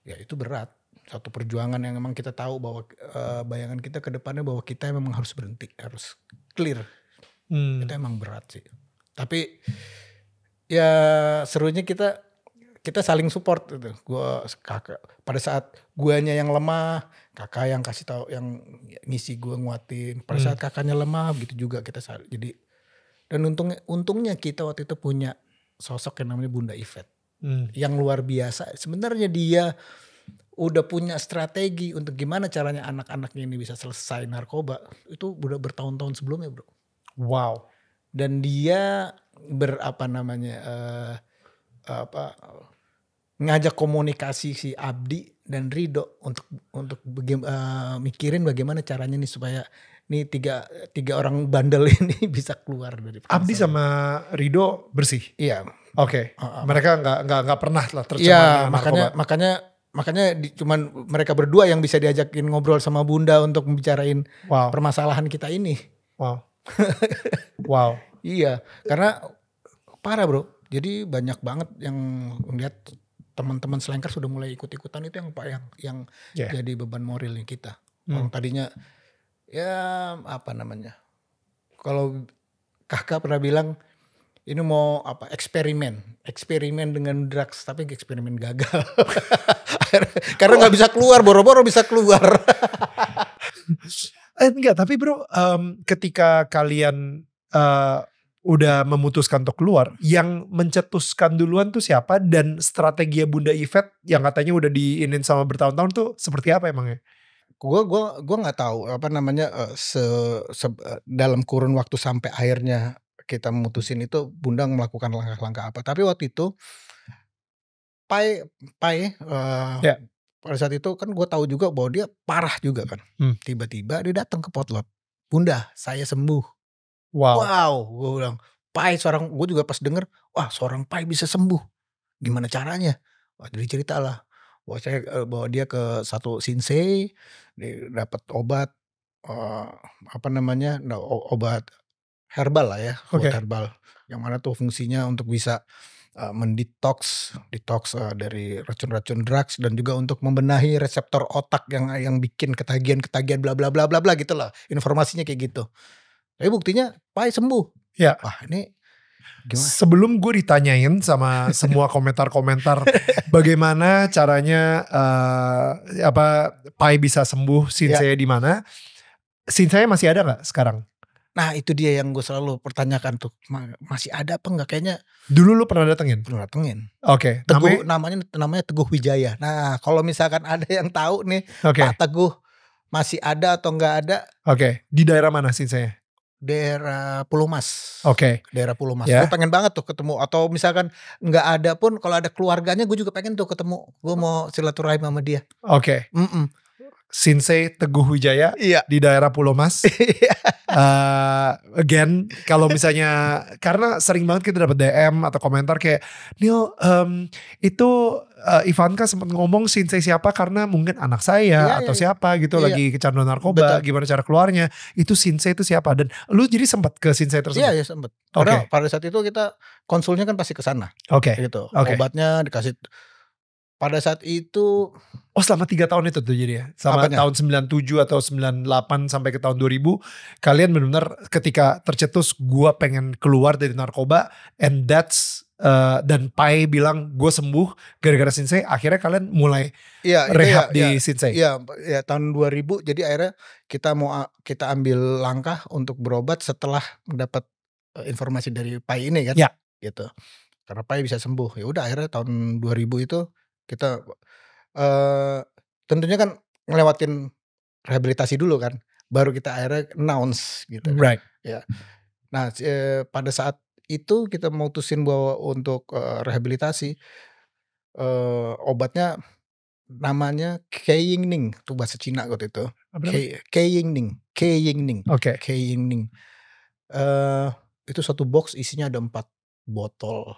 S2: ya itu berat. Satu perjuangan yang emang kita tahu bahwa bayangan kita ke depannya bahwa kita memang harus berhenti. Harus clear. Itu emang berat sih. Tapi ya serunya kita saling support gitu. Kakak pada saat guanya yang lemah, kakak yang kasih tahu, yang ngisi gua, nguatin. Pada saat kakaknya lemah begitu juga kita jadi. Dan untungnya kita waktu itu punya sosok yang namanya Bunda Yvette. Yang luar biasa. Sebenarnya dia udah punya strategi untuk gimana caranya anak-anaknya ini bisa selesai narkoba. Itu udah bertahun-tahun sebelumnya bro.
S1: Wow.
S2: Dan dia ngajak komunikasi si Abdi dan Rido untuk mikirin bagaimana caranya nih supaya nih tiga orang bandel ini bisa keluar dari
S1: Abdi sama Rido bersih.
S2: Iya.
S1: Oke. Mereka nggak pernah lah tercemar
S2: narkoba. Makanya cuman mereka berdua yang bisa diajakin ngobrol sama Bunda untuk membicarain permasalahan kita ini. Wow. Iya, karena parah bro. Jadi banyak banget yang melihat teman-teman selengkar sudah mulai ikut-ikutan, itu yang jadi beban moralnya kita. Orang tadinya ya kalau kakak pernah bilang ini mau eksperimen dengan drugs, tapi eksperimen gagal. Karena nggak bisa keluar, boro-boro bisa keluar.
S1: Enggak, tapi bro, ketika kalian udah memutuskan untuk keluar, yang mencetuskan duluan tuh siapa, dan strategi Bunda Yvette yang katanya udah diinin sama bertahun-tahun tuh seperti apa emangnya?
S2: Gue nggak tahu dalam kurun waktu sampai akhirnya kita memutusin itu Bunda melakukan langkah-langkah apa. Tapi waktu itu Pai pada saat itu kan gue tahu juga bahwa dia parah juga kan. Tiba-tiba dia datang ke potlot. Bunda, saya sembuh. Wow, gue bilang, Pai gue juga pas denger, wah seorang Pai bisa sembuh. Gimana caranya? Wah, jadi cerita lah. Bahwa dia ke satu Shinsei, dia dapat obat obat herbal lah ya, obat herbal. Yang mana tuh fungsinya untuk bisa mendetoks dari racun-racun drugs dan juga untuk membenahi reseptor otak yang bikin ketagihan bla bla bla bla bla gitulah. Informasinya kayak gitu. Tapi buktinya Pai sembuh.
S1: Ya.
S2: Wah, ini gimana?
S1: Sebelum gue ditanyain sama semua komentar-komentar bagaimana caranya Pai bisa sembuh, scene saya di mana? Scene saya masih ada nggak sekarang?
S2: Nah itu dia yang gue selalu pertanyakan tuh, masih ada apa enggak? Kayaknya
S1: dulu lu pernah datengin?
S2: Pernah datengin.
S1: Oke.
S2: Namanya Teguh Wijaya. Nah kalau misalkan ada yang tahu nih, Pak Teguh masih ada atau enggak ada?
S1: Oke. Di daerah mana sih saya?
S2: Daerah Pulau Mas. Daerah Pulau Mas.
S1: Yeah.
S2: Gue pengen banget tuh ketemu. Atau misalkan enggak ada pun, kalau ada keluarganya gue juga pengen tuh ketemu. Gue mau silaturahim sama dia.
S1: Oke. Shinsei Teguh Wijaya di daerah Pulau Mas. Again, kalau misalnya karena sering banget kita dapat DM atau komentar kayak Neil, itu Ivanka sempat ngomong Shinsei siapa karena mungkin anak saya atau siapa gitu lagi kecanduan narkoba. Betul. Gimana cara keluarnya? Itu Shinsei itu siapa? Dan lu jadi sempat ke Shinsei tersebut?
S2: Iya sempat. Karena pada saat itu kita konsulnya kan pasti ke sana. Gitu. Obatnya dikasih. Pada saat itu
S1: selama 3 tahun itu tuh jadi ya. Sama tahun 97 atau 98 sampai ke tahun 2000 kalian benar-benar ketika tercetus gua pengen keluar dari narkoba and that's dan Pai bilang gue sembuh gara-gara Shinsei, akhirnya kalian mulai rehab di Shinsei.
S2: Iya tahun 2000 jadi akhirnya kita ambil langkah untuk berobat setelah mendapat informasi dari Pai ini kan. Gitu. Karena Pai bisa sembuh. Ya udah akhirnya tahun 2000 itu kita tentunya kan ngelewatin rehabilitasi dulu kan, baru kita akhirnya announce gitu.
S1: Right.
S2: Ya. Nah pada saat itu kita mutusin bahwa untuk rehabilitasi obatnya namanya Keiyingning, itu bahasa Cina waktu itu. Keiyingning. Keiyingning. Itu satu box isinya ada 4 botol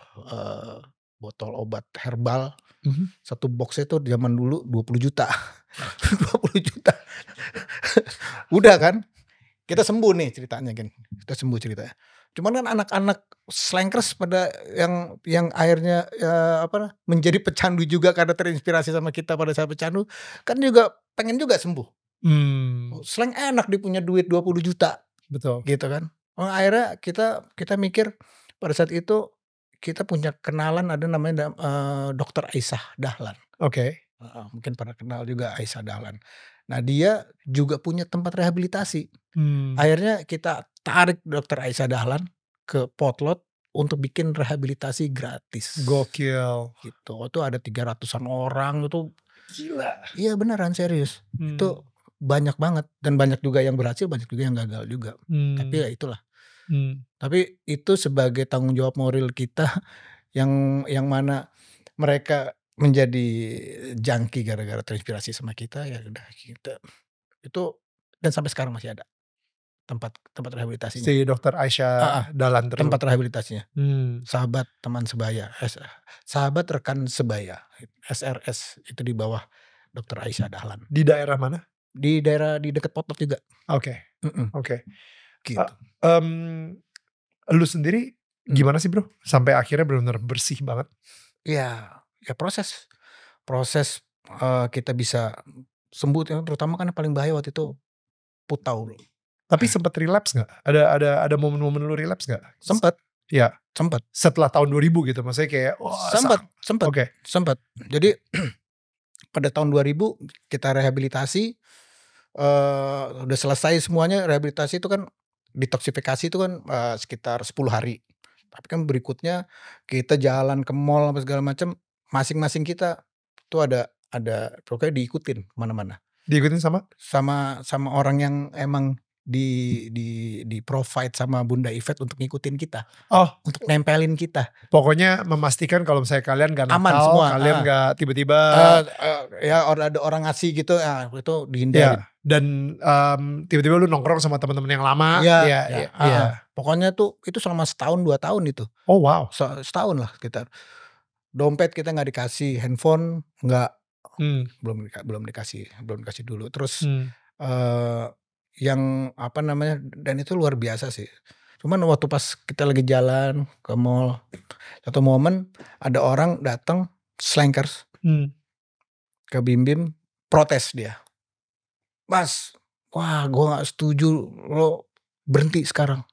S2: obat herbal. Satu boxnya itu zaman dulu 20 juta. 20 juta. Udah kan? Kita sembuh nih ceritanya kan. Kita sembuh ceritanya. Cuman kan anak-anak slankers pada yang akhirnya menjadi pecandu juga karena terinspirasi sama kita pada saat pecandu, kan juga pengen juga sembuh. Slang enak dia punya duit 20 juta.
S1: Betul.
S2: Gitu kan. Akhirnya kita mikir pada saat itu kita punya kenalan ada namanya Dr. Aisyah Dahlan. Mungkin pernah kenal juga Aisyah Dahlan. Nah dia juga punya tempat rehabilitasi. Akhirnya kita tarik Dr. Aisyah Dahlan ke Potlot untuk bikin rehabilitasi gratis.
S1: Gokil.
S2: Gitu. Itu ada 300-an orang itu.
S1: Gila.
S2: Iya beneran serius. Itu banyak banget. Dan banyak juga yang berhasil, banyak juga yang gagal juga. Tapi ya itulah. Tapi itu sebagai tanggung jawab moral kita yang mana mereka menjadi junkie gara-gara terinspirasi sama kita, ya udah kita itu, dan sampai sekarang masih ada tempat rehabilitasinya.
S1: Si Dr. Aisyah Dahlan
S2: tempat rehabilitasinya. Sahabat teman sebaya, sahabat rekan sebaya, SRS itu di bawah Dr. Aisyah Dahlan.
S1: Di daerah mana?
S2: Di daerah di dekat Potlot juga.
S1: Oke.
S2: Gitu.
S1: Lu sendiri gimana sih bro? Sampai akhirnya benar-benar bersih banget.
S2: Ya proses kita bisa sembuh, terutama kan yang paling bahaya waktu itu putau.
S1: Tapi sempat relapse gak? Ada momen-momen lu relapse gak?
S2: Sempat.
S1: Ya.
S2: Sempat.
S1: Setelah tahun 2000 gitu, maksudnya kayak
S2: sempat. Sempat. Jadi pada tahun 2000 kita rehabilitasi, udah selesai semuanya rehabilitasi itu kan, detoksifikasi itu kan sekitar 10 hari. Tapi kan berikutnya kita jalan ke mall apa segala macam, masing-masing kita tuh ada pokoknya diikutin kemana-mana.
S1: Diikutin
S2: sama orang yang emang di provide sama Bunda Yvette untuk ngikutin kita. Untuk nempelin kita.
S1: Pokoknya memastikan kalau misalnya kalian gak nakal,
S2: aman semua.
S1: Kalian gak tiba-tiba
S2: ya ada orang ngasih gitu, itu dihindarin.
S1: Dan tiba-tiba lu nongkrong sama teman-teman yang lama.
S2: Pokoknya tuh itu selama setahun 2 tahun itu.
S1: Oh wow.
S2: Setahun lah kita. Dompet kita nggak dikasih, handphone nggak, belum dikasih dulu. Terus yang dan itu luar biasa sih. Cuman waktu pas kita lagi jalan ke mall, satu momen ada orang datang slankers ke Bim-Bim, protes dia. Mas, wah gue gak setuju lo berhenti sekarang.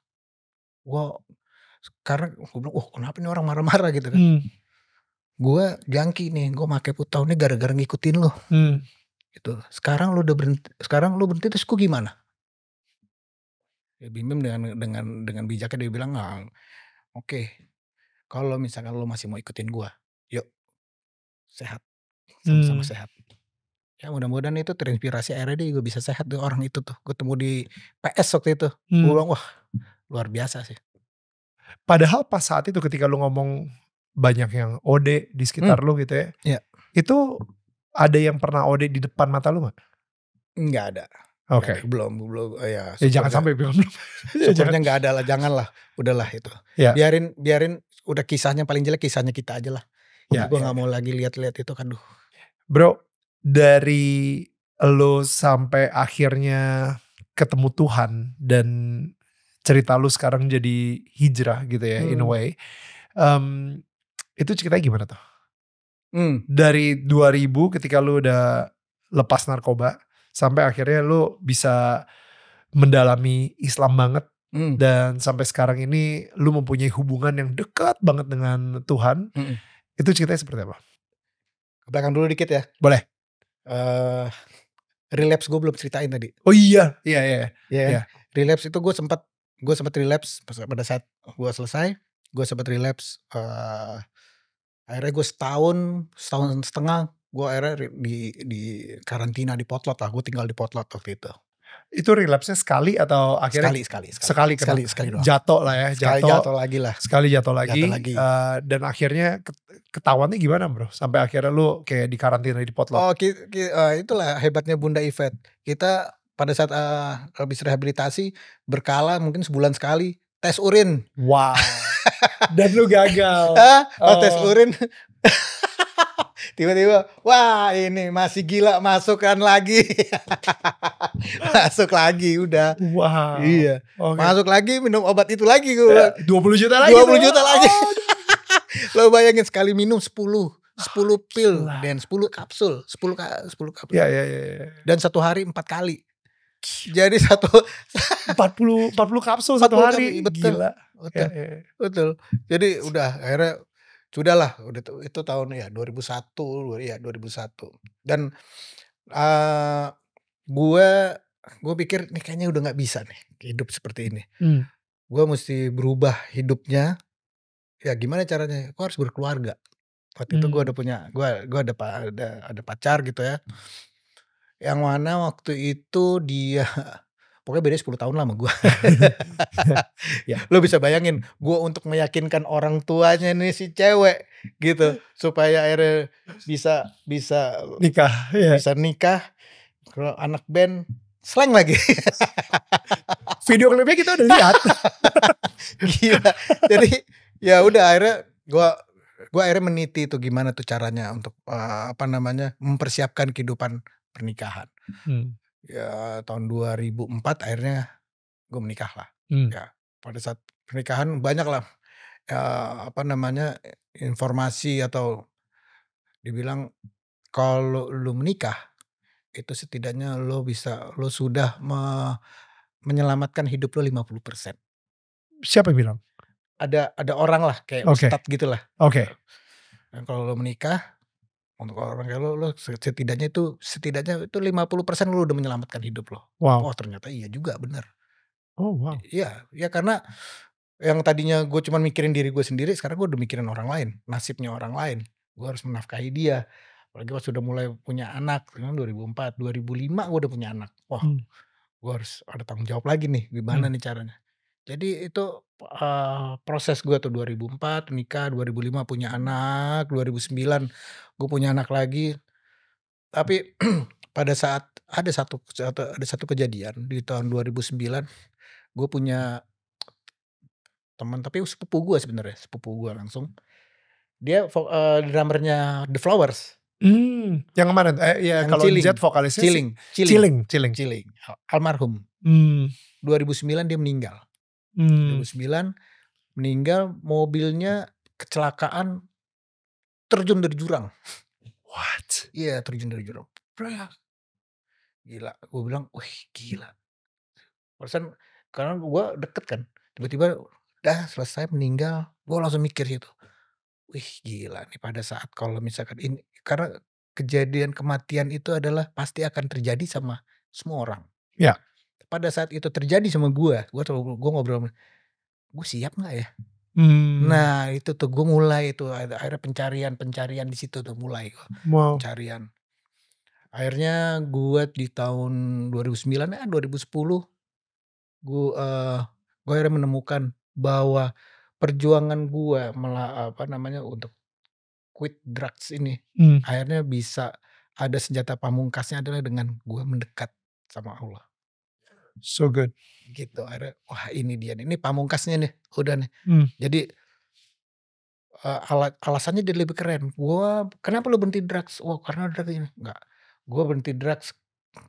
S2: Karena gue bilang, kenapa nih orang marah-marah gitu kan. Gue junkie nih, gue make putau nih gara-gara ngikutin lo. Gitu. Sekarang lo berhenti terus gue gimana? Ya Bim-Bim dengan bijaknya dia bilang, oke. Kalau misalkan lo masih mau ikutin gue, yuk sehat, sama-sama sehat. Ya mudah-mudahan itu terinspirasi, akhirnya dia juga bisa sehat tuh orang itu tuh. Ketemu di PS waktu itu, gue bilang wah luar biasa sih.
S1: Padahal pas saat itu ketika lu ngomong banyak yang OD di sekitar lu gitu ya.
S2: Yeah.
S1: Itu ada yang pernah OD di depan mata lu gak?
S2: Enggak ada.
S1: Oke.
S2: Belum
S1: ya jangan sampai belum.
S2: Sebenarnya enggak ada lah, janganlah. Udahlah itu.
S1: Ya.
S2: Biarin udah kisahnya paling jelek kisahnya kita aja lah. Ya, gue gak mau lagi lihat-lihat itu kan.
S1: Bro, dari lu sampai akhirnya ketemu Tuhan dan cerita lu sekarang jadi hijrah gitu ya in a way. Itu ceritanya gimana tuh? Dari 2000 ketika lu udah lepas narkoba sampai akhirnya lu bisa mendalami Islam banget dan sampai sekarang ini lu mempunyai hubungan yang dekat banget dengan Tuhan. Itu ceritanya seperti apa?
S2: Ke belakang dulu dikit ya.
S1: Boleh.
S2: Relapse gue belum ceritain tadi.
S1: Oh iya.
S2: Relapse itu gue sempat relapse pada saat gue selesai. Gue sempat relapse. Akhirnya gue setahun setengah gue akhirnya di karantina di Potlot lah. Gue tinggal di Potlot waktu itu.
S1: Itu relapse-nya sekali atau akhirnya sekali doang. Jatuh lah ya.
S2: Jatuh lagi lah.
S1: Sekali jatuh lagi. Dan akhirnya ketahuannya gimana bro? Sampai akhirnya lu kayak di karantina di Potlot.
S2: Itulah hebatnya Bunda Yvette. Kita pada saat habis rehabilitasi berkala mungkin sebulan sekali tes urin.
S1: Wow. Dan lu gagal.
S2: Tes urin. Tiba-tiba, wah ini masih gila, masukkan lagi. Masuk lagi udah.
S1: Wow.
S2: Iya. Okay. Masuk lagi minum obat itu lagi gue.
S1: 20 juta lagi.
S2: 20 juta lagi. Lo bayangin sekali minum 10 pil dan 10 kapsul. 10 kapsul.
S1: Ya.
S2: Dan satu hari 4 kali. Jadi
S1: 40 kapsul satu hari.
S2: Betul.
S1: Gila.
S2: Betul. Jadi udah akhirnya sudahlah, itu tahun 2001. Dan gue pikir nih kayaknya udah nggak bisa nih hidup seperti ini. Gue mesti berubah hidupnya. Ya gimana caranya? Gue harus berkeluarga. Waktu itu gue ada pacar gitu ya. Yang mana waktu itu dia pokoknya beda 10 tahun lah sama gue. Lo bisa bayangin gue untuk meyakinkan orang tuanya nih si cewek gitu supaya akhirnya bisa
S1: nikah.
S2: Bisa nikah. Kalau anak band slang lagi.
S1: Video klipnya kita udah lihat.
S2: Gila. Jadi ya udah akhirnya gue akhirnya meniti itu gimana tuh caranya untuk mempersiapkan kehidupan pernikahan. Ya tahun 2004 akhirnya gue menikah lah. Ya pada saat pernikahan banyak lah informasi atau dibilang kalau lu menikah itu setidaknya lo sudah menyelamatkan hidup lo 50%.
S1: Siapa yang bilang?
S2: Ada orang lah kayak ustadz gitulah.
S1: Oke.
S2: Dan kalau lo menikah untuk orang kayak lo setidaknya itu 50% lo udah menyelamatkan hidup lo.
S1: Wow.
S2: Oh ternyata iya juga benar.
S1: Oh wow.
S2: Iya karena yang tadinya gue cuma mikirin diri gue sendiri, sekarang gue udah mikirin orang lain, nasibnya orang lain. Gue harus menafkahi dia. Apalagi pas sudah mulai punya anak, 2004, 2005 gue udah punya anak. Wah, gue harus ada tanggung jawab lagi nih, gimana nih caranya. Jadi itu proses gue tuh 2004 nikah, 2005 punya anak, 2009 gue punya anak lagi. Tapi pada saat ada satu kejadian di tahun 2009, gue punya teman, tapi sepupu gue sebenarnya, langsung. Dia drummernya The Flowers.
S1: Yang mana? Kalau Z vokalisnya Ciling.
S2: Almarhum. 2009 dia meninggal. 2009 meninggal, mobilnya kecelakaan terjun dari jurang.
S1: What?
S2: Iya, terjun dari jurang. Gila, gue bilang, wih gila. Perasaan karena gue deket kan, tiba-tiba udah selesai meninggal, gue langsung mikir gitu. Wih gila nih, pada saat kalau misalkan ini, karena kejadian kematian itu adalah pasti akan terjadi sama semua orang.
S1: Ya.
S2: Pada saat itu terjadi sama gue ngobrol, gue siap nggak ya? Nah itu tuh gue mulai itu akhirnya pencarian di situ tuh mulai pencarian. Akhirnya gue di tahun 2009 2010 gue akhirnya menemukan bahwa perjuangan gue untuk quit drugs ini akhirnya bisa ada senjata pamungkasnya adalah dengan gue mendekat sama Allah.
S1: So good.
S2: Gitu, akhirnya wah ini dia nih, ini pamungkasnya nih, udah nih. Jadi alasannya dia lebih keren. Kenapa lu berhenti drugs? Wah karena drugs ini. Enggak, gue berhenti drugs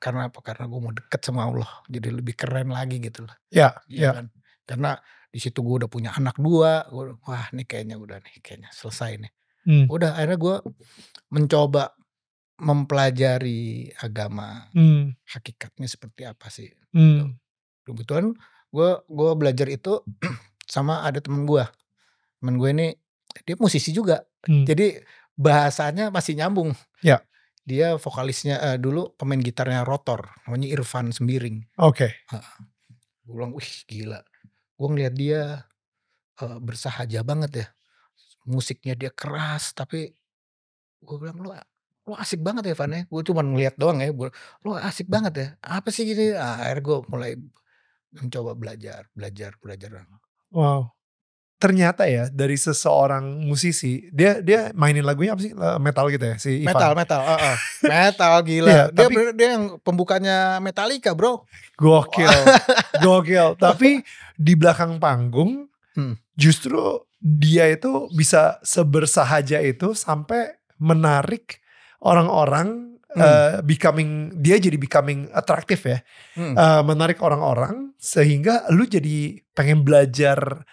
S2: karena apa? Karena gue mau deket sama Allah. Jadi lebih keren lagi gitu loh.
S1: Ya.
S2: Kan? Karena di situ gue udah punya anak 2. Wah nih kayaknya udah nih, kayaknya selesai nih. Udah akhirnya gue mencoba mempelajari agama, hakikatnya seperti apa sih. Kebetulan gue belajar itu sama ada temen gue ini dia musisi juga, jadi bahasanya masih nyambung.
S1: Ya.
S2: Dia vokalisnya dulu pemain gitarnya Rotor, namanya Irfan Sembiring.
S1: Oke.
S2: Gue bilang, wih gila, gue ngeliat dia bersahaja banget ya, musiknya dia keras, tapi gue bilang lu asik banget ya Van ya. Gue cuma ngeliat doang ya, lu asik banget ya, apa sih gini. Akhirnya gue mulai mencoba belajar.
S1: Wow. Ternyata ya dari seseorang musisi, dia mainin lagunya apa sih, metal gitu ya si Ivan?
S2: Metal gila. Yeah, dia yang pembukanya Metallica bro.
S1: Gokil. Tapi di belakang panggung justru dia itu bisa sebersahaja itu sampai menarik orang-orang. Dia jadi becoming atraktif ya, menarik orang-orang sehingga lu jadi pengen belajar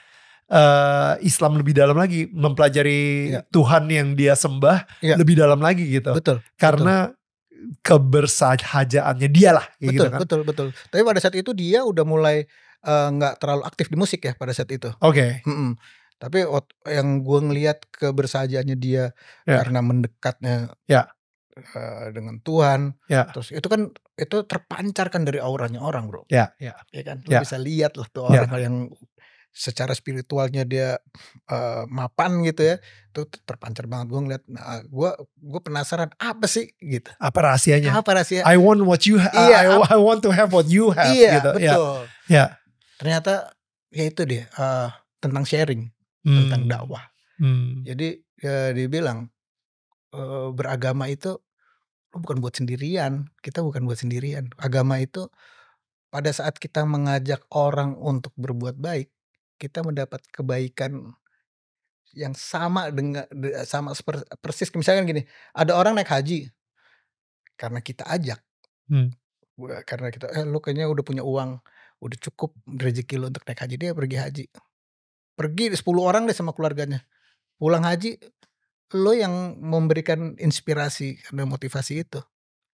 S1: Islam lebih dalam lagi, mempelajari Tuhan yang dia sembah lebih dalam lagi gitu.
S2: Betul.
S1: Karena kebersahajaannya dia lah.
S2: Betul,
S1: gitu kan.
S2: betul. Tapi pada saat itu dia udah mulai nggak terlalu aktif di musik ya pada saat itu.
S1: Oke.
S2: Tapi yang gue ngelihat kebersahajaannya dia karena mendekatnya. Dengan Tuhan, terus itu terpancarkan dari auranya orang bro, ya kan, lu bisa lihat lah tuh orang yang secara spiritualnya dia mapan gitu ya, itu terpancar banget. Gue ngeliat, gue penasaran apa sih gitu,
S1: apa rahasianya?
S2: I
S1: want what you have, I want to have what you have.
S2: Iya
S1: gitu.
S2: betul. Ternyata ya itu dia tentang sharing, tentang dakwah. Jadi dia bilang beragama itu bukan buat sendirian, kita bukan buat sendirian. Agama itu pada saat kita mengajak orang untuk berbuat baik, kita mendapat kebaikan yang sama persis. Misalkan gini, ada orang naik haji karena kita ajak, karena kita lu kayaknya udah punya uang, udah cukup rezeki lu untuk naik haji, dia pergi 10 orang deh sama keluarganya, pulang haji. Lo yang memberikan inspirasi dan motivasi itu,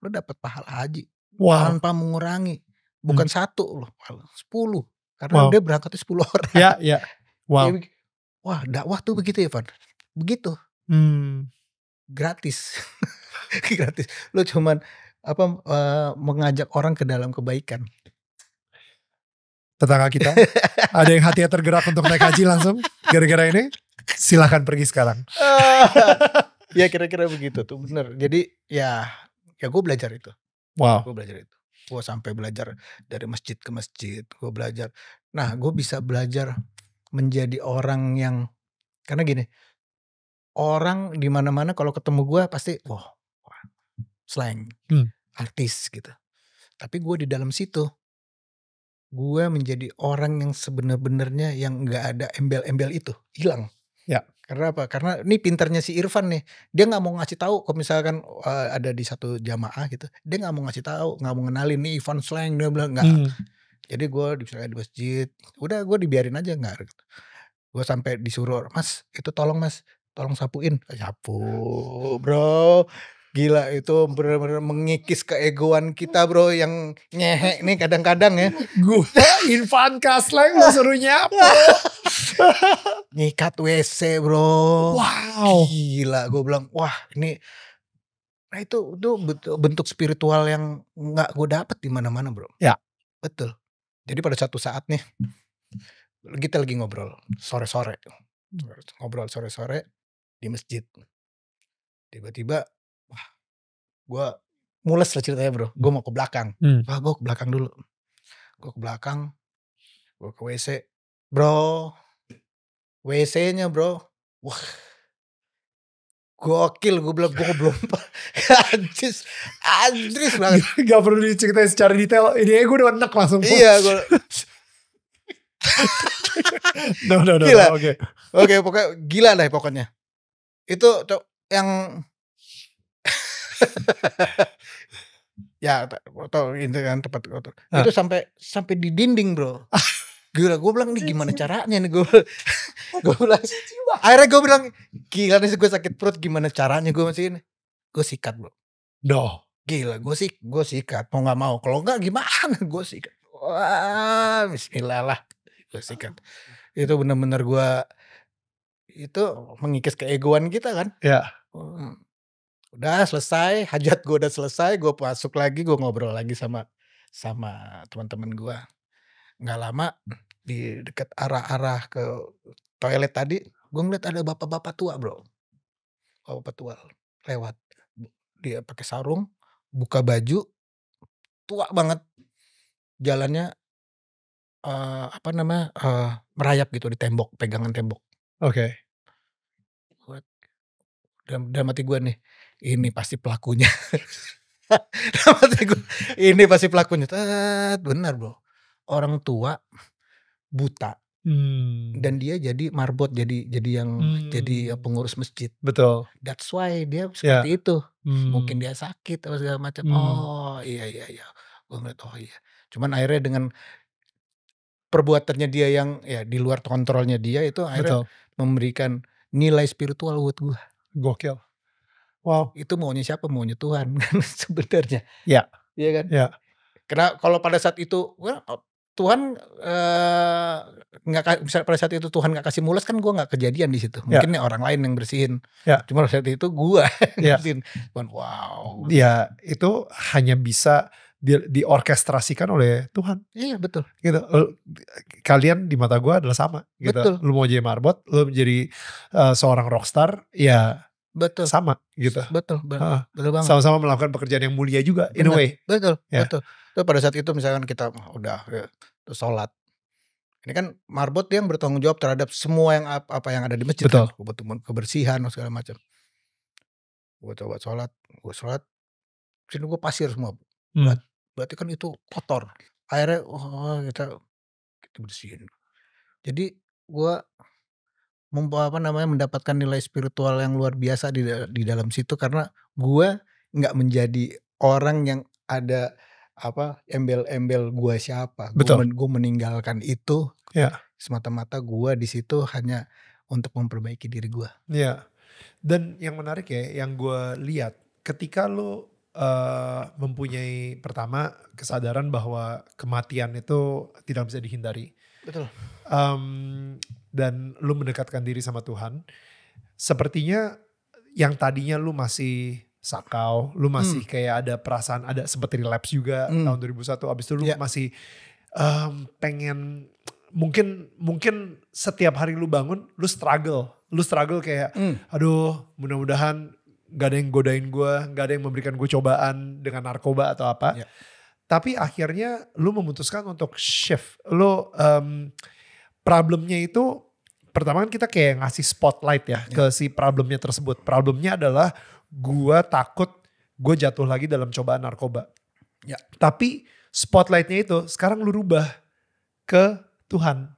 S2: lo dapat pahala haji tanpa mengurangi, bukan 1 loh, 10, karena dia berangkatnya 10 orang.
S1: Ya. Wow.
S2: Wah dakwah tuh begitu ya Van, begitu. Gratis. Gratis. Lo cuman mengajak orang ke dalam kebaikan.
S1: Tetangga kita ada yang hatinya tergerak untuk naik haji langsung gara-gara ini, silahkan pergi sekarang.
S2: Ya kira-kira begitu tuh, bener. Jadi ya gue belajar itu.
S1: Wow.
S2: Gue sampai belajar dari masjid ke masjid. Gue belajar. Nah gue bisa belajar menjadi orang yang, karena gini, orang di mana-mana kalau ketemu gue pasti wah slang, artis gitu. Tapi gue di dalam situ, gue menjadi orang yang sebenar-benarnya yang nggak ada embel-embel itu, hilang.
S1: Ya.
S2: Karena apa? Karena ini pinternya si Irfan nih, dia nggak mau ngasih tahu kalau misalkan ada di satu jamaah gitu, dia nggak mau ngasih tahu, nggak mau ngenalin nih Ivan slang, dia bilang nggak. Jadi gue misalnya di masjid, udah gue dibiarin aja nggak. Gue sampai disuruh, mas itu tolong sapuin. Sapu bro, gila itu bener-bener mengikis keegoan kita bro yang ngehe nih kadang-kadang ya.
S1: Gue Irfan Kasleng lo suruh nyapu.
S2: Nyikat WC bro.
S1: Wow.
S2: Gila, gue bilang wah ini. Nah itu bentuk spiritual yang nggak gue dapet di mana-mana bro.
S1: Ya.
S2: Betul. Jadi pada satu saat nih kita lagi ngobrol sore-sore di masjid. Tiba-tiba wah gue mules lah ceritanya bro. Gue mau ke belakang. Wah gue ke belakang dulu. Gue ke belakang. Gue ke WC. Bro. WC-nya bro. Wah. Gokil, gue bilang gue belum anjis banget.
S1: Gak perlu diceritain secara detail. Ini gue udah enak langsung.
S2: Iya gue.
S1: No.
S2: Gila. Oke, pokoknya gila lah pokoknya. Itu yang ya atau itu kan tempat kotor. Itu sampai di dinding bro. Gila, gue bilang nih gimana caranya nih gue bilang. Akhirnya gue bilang gila nih gue sakit perut gimana caranya gue masih ini. Gue sikat bro. Gila gue sikat mau nggak mau. Kalau nggak gimana gue sikat. Wah bismillah lah gue sikat. Itu benar-benar gue itu mengikis keegoan kita kan.
S1: Ya.
S2: Udah selesai hajat gue udah selesai. Gue masuk lagi gue ngobrol lagi sama teman-teman gue. Nggak lama di dekat arah ke toilet tadi gue ngeliat ada bapak-bapak tua bro. Bapak tua lewat, dia pakai sarung, buka baju, tua banget, jalannya merayap gitu di tembok, pegangan tembok.
S1: Oke.
S2: Dalam hati gue nih, ini pasti pelakunya. Dalam hati gue, ini pasti pelakunya. Benar bro. Orang tua buta dan dia jadi marbot jadi pengurus masjid.
S1: Betul.
S2: That's why dia seperti itu. Mungkin dia sakit atau segala macam. Oh iya. Gue ngeliat oh iya. Cuman akhirnya dengan perbuatannya dia yang ya di luar kontrolnya dia itu akhirnya memberikan nilai spiritual buat gue.
S1: Gokil. Wow.
S2: Itu maunya siapa? Maunya Tuhan kan sebenarnya.
S1: Ya.
S2: Iya kan?
S1: Ya.
S2: Karena kalau pada saat itu Tuhan pada saat itu Tuhan nggak kasih mules kan gue nggak kejadian di situ. Mungkin orang lain yang bersihin. Cuma pada saat itu gue bersihin. Wow.
S1: Ya itu hanya bisa diorkestrasikan oleh Tuhan.
S2: Iya betul.
S1: Gitu. Kalian di mata gue adalah sama. Gitu.
S2: Betul.
S1: Lu mau jadi marbot, lu menjadi seorang rockstar, ya
S2: betul.
S1: Sama gitu.
S2: Betul banget.
S1: Sama-sama melakukan pekerjaan yang mulia juga. In a way.
S2: Betul. Terus pada saat itu misalkan kita udah terus sholat. Ini kan marbot dia yang bertanggung jawab terhadap semua yang apa yang ada di masjid.
S1: Betul.
S2: Kan? Kebersihan segala macam. Gue coba sholat. Sini gue pasir semua. Berarti kan itu kotor. Akhirnya kita bersihin. Jadi gue mendapatkan nilai spiritual yang luar biasa di dalam situ karena gue nggak menjadi orang yang ada embel-embel gue siapa. Gue meninggalkan itu. Semata-mata gue di situ hanya untuk memperbaiki diri gue.
S1: Iya. Dan yang menarik ya, yang gue lihat ketika lo mempunyai pertama kesadaran bahwa kematian itu tidak bisa dihindari.
S2: Betul.
S1: Dan lu mendekatkan diri sama Tuhan, sepertinya yang tadinya lu masih sakau, lu masih kayak ada perasaan, ada sempet relapse juga tahun 2001, abis itu lu masih pengen, mungkin setiap hari lu bangun, lu struggle kayak, aduh mudah-mudahan gak ada yang godain gue, gak ada yang memberikan gue cobaan dengan narkoba atau apa. Tapi akhirnya lu memutuskan untuk shift, lu problemnya itu pertama kan kita kayak ngasih spotlight ya ke si problemnya tersebut. Problemnya adalah gue takut gue jatuh lagi dalam cobaan narkoba. Tapi spotlightnya itu sekarang lu rubah ke Tuhan.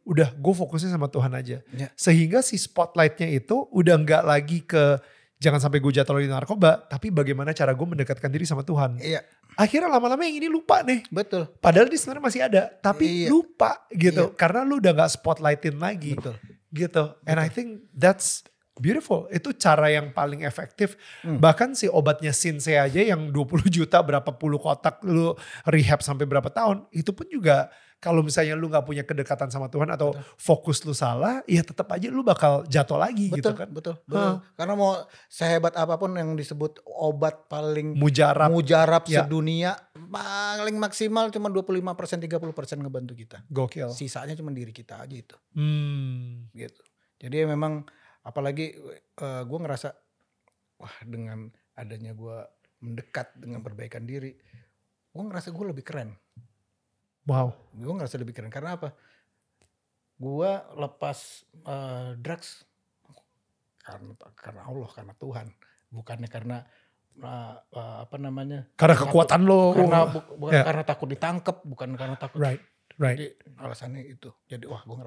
S1: Udah gue fokusnya sama Tuhan aja. Sehingga si spotlightnya itu udah gak lagi ke jangan sampai gue jatuh lagi di narkoba, tapi bagaimana cara gue mendekatkan diri sama Tuhan.
S2: Iya.
S1: Akhirnya lama-lama yang ini lupa nih.
S2: Betul.
S1: Padahal dia sebenarnya masih ada, tapi lupa gitu. Karena lu udah gak spotlightin lagi.
S2: Betul.
S1: Gitu. And I think that's beautiful. Itu cara yang paling efektif. Bahkan si obatnya Sinse aja yang 20 juta berapa puluh kotak lu rehab sampai berapa tahun. Itu pun juga kalau misalnya lu gak punya kedekatan sama Tuhan atau fokus lu salah, ya tetap aja lu bakal jatuh lagi gitu kan.
S2: Betul. Karena mau sehebat apapun yang disebut obat paling
S1: mujarab
S2: sedunia, paling maksimal cuma 25%, 30% ngebantu kita.
S1: Gokil.
S2: Sisanya cuma diri kita aja itu. Gitu. Jadi memang apalagi gue ngerasa, wah dengan adanya gue mendekat dengan perbaikan diri, gue ngerasa gue lebih keren.
S1: Wow.
S2: Gue ngerasa lebih keren karena apa? Gue lepas drugs karena Allah, karena Tuhan, bukannya karena
S1: karena kekuatan lo,
S2: bukan karena takut ditangkap, bukan karena takut.
S1: Right.
S2: Jadi alasannya itu. Jadi wah gue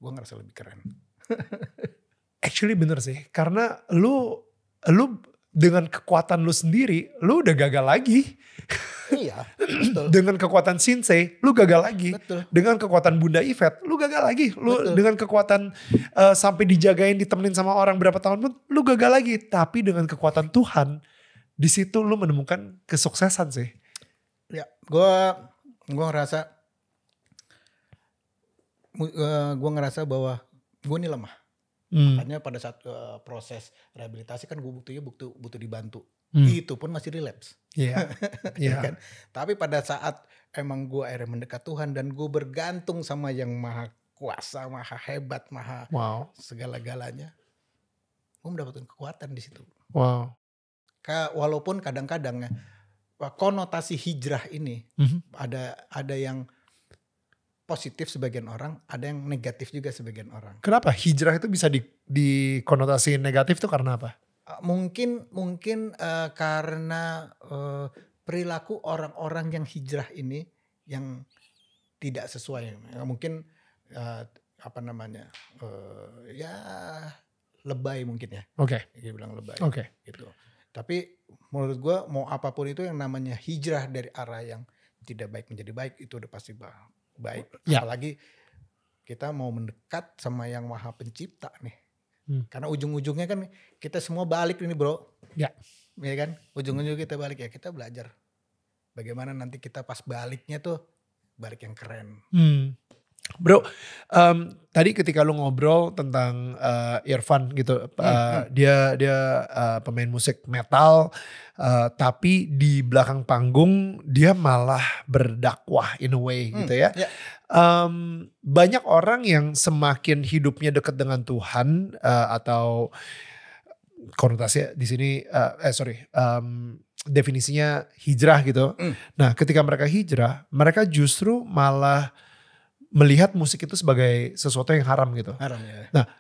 S2: ngerasa lebih keren.
S1: Actually bener sih, karena lu dengan kekuatan lu sendiri, lu udah gagal lagi.
S2: Iya, betul.
S1: Dengan kekuatan Sinse, lu gagal lagi.
S2: Betul.
S1: Dengan kekuatan Bunda Yvette, lu gagal lagi. Lu dengan kekuatan sampai dijagain, ditemenin sama orang berapa tahun pun, lu gagal lagi. Tapi dengan kekuatan Tuhan, di situ lu menemukan kesuksesan sih.
S2: Ya, gue ngerasa bahwa gue ini lemah. Makanya pada saat proses rehabilitasi kan gue butuh dibantu. Itu pun masih relapse.
S1: Iya.
S2: Kan? Tapi pada saat emang gue akhirnya mendekat Tuhan dan gue bergantung sama yang maha kuasa, maha hebat, maha segala-galanya, gue mendapatkan kekuatan di situ.
S1: Wow.
S2: Walaupun kadang-kadang konotasi hijrah ini ada yang positif sebagian orang, ada yang negatif juga sebagian orang.
S1: Kenapa hijrah itu bisa dikonotasi negatif tuh karena apa?
S2: Mungkin karena perilaku orang-orang yang hijrah ini yang tidak sesuai. Mungkin ya lebay mungkin ya.
S1: Oke.
S2: Dia bilang lebay.
S1: Oke.
S2: Gitu. Tapi menurut gue mau apapun itu yang namanya hijrah dari arah yang tidak baik menjadi baik itu udah pasti baik.
S1: Ya.
S2: Apalagi kita mau mendekat sama yang maha pencipta nih. Karena ujung-ujungnya kan kita semua balik ini bro. Ya kan, ujung-ujungnya kita balik ya, kita belajar bagaimana nanti kita pas baliknya tuh balik yang keren.
S1: Bro, tadi ketika lu ngobrol tentang Irfan gitu, dia pemain musik metal, tapi di belakang panggung dia malah berdakwah in a way gitu ya. Banyak orang yang semakin hidupnya dekat dengan Tuhan atau konotasinya di sini, definisinya hijrah gitu. Nah, ketika mereka hijrah, mereka justru malah melihat musik itu sebagai sesuatu yang haram gitu.
S2: Haram ya.
S1: Nah,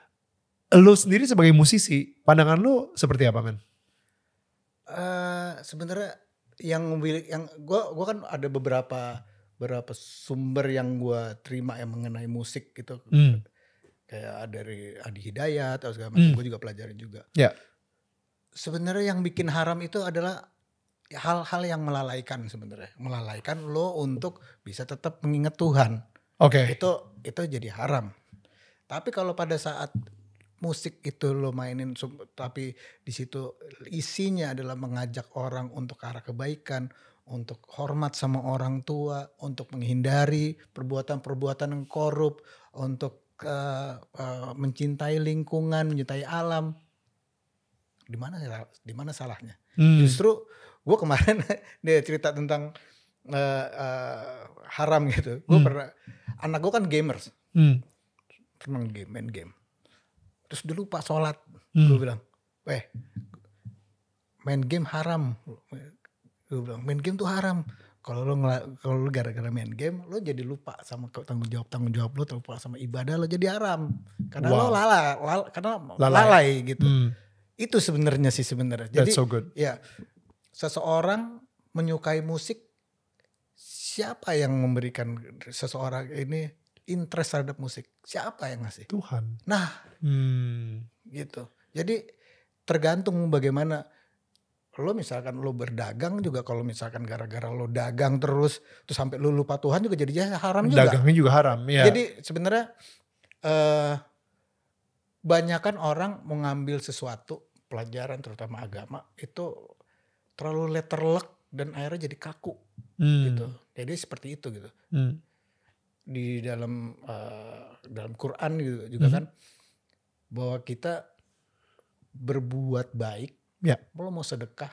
S1: lu sendiri sebagai musisi, pandangan lu seperti apa, men?
S2: Sebenarnya yang gue kan ada beberapa sumber yang gue terima yang mengenai musik gitu. Kayak dari Adi Hidayat atau segala macam, gue juga pelajarin juga.
S1: Ya.
S2: Sebenarnya yang bikin haram itu adalah hal-hal yang melalaikan sebenarnya. Melalaikan lo untuk bisa tetap mengingat Tuhan.
S1: Oke.
S2: Itu jadi haram. Tapi kalau pada saat musik itu lo mainin tapi di situ isinya adalah mengajak orang untuk ke arah kebaikan, untuk hormat sama orang tua, untuk menghindari perbuatan-perbuatan yang korup, untuk mencintai lingkungan, mencintai alam. Di mana salahnya? Justru gue kemarin dia cerita tentang haram gitu. Gue pernah, anak gue kan gamers, seneng main game. Terus dia lupa sholat. Gue bilang, main game haram. Gue bilang, main game tuh haram. Kalau lu gara-gara main game, lo jadi lupa sama tanggung jawab lo, lupa sama ibadah lo, jadi haram. Karena lo lalai gitu. Itu sebenarnya. Jadi,
S1: that's so good.
S2: Ya, seseorang menyukai musik, siapa yang memberikan seseorang ini interest terhadap musik? Siapa yang ngasih?
S1: Tuhan.
S2: Nah, gitu. Jadi tergantung bagaimana. Lo misalkan lo berdagang juga, kalau misalkan gara-gara lo dagang terus sampai lo lupa Tuhan juga jadinya haram juga.
S1: Dagangnya juga haram, ya.
S2: Jadi sebenarnya banyakan orang mengambil sesuatu pelajaran terutama agama itu terlalu letterlek dan akhirnya jadi kaku gitu. Jadi seperti itu gitu. Di dalam Quran gitu juga kan, bahwa kita berbuat baik. Lo mau sedekah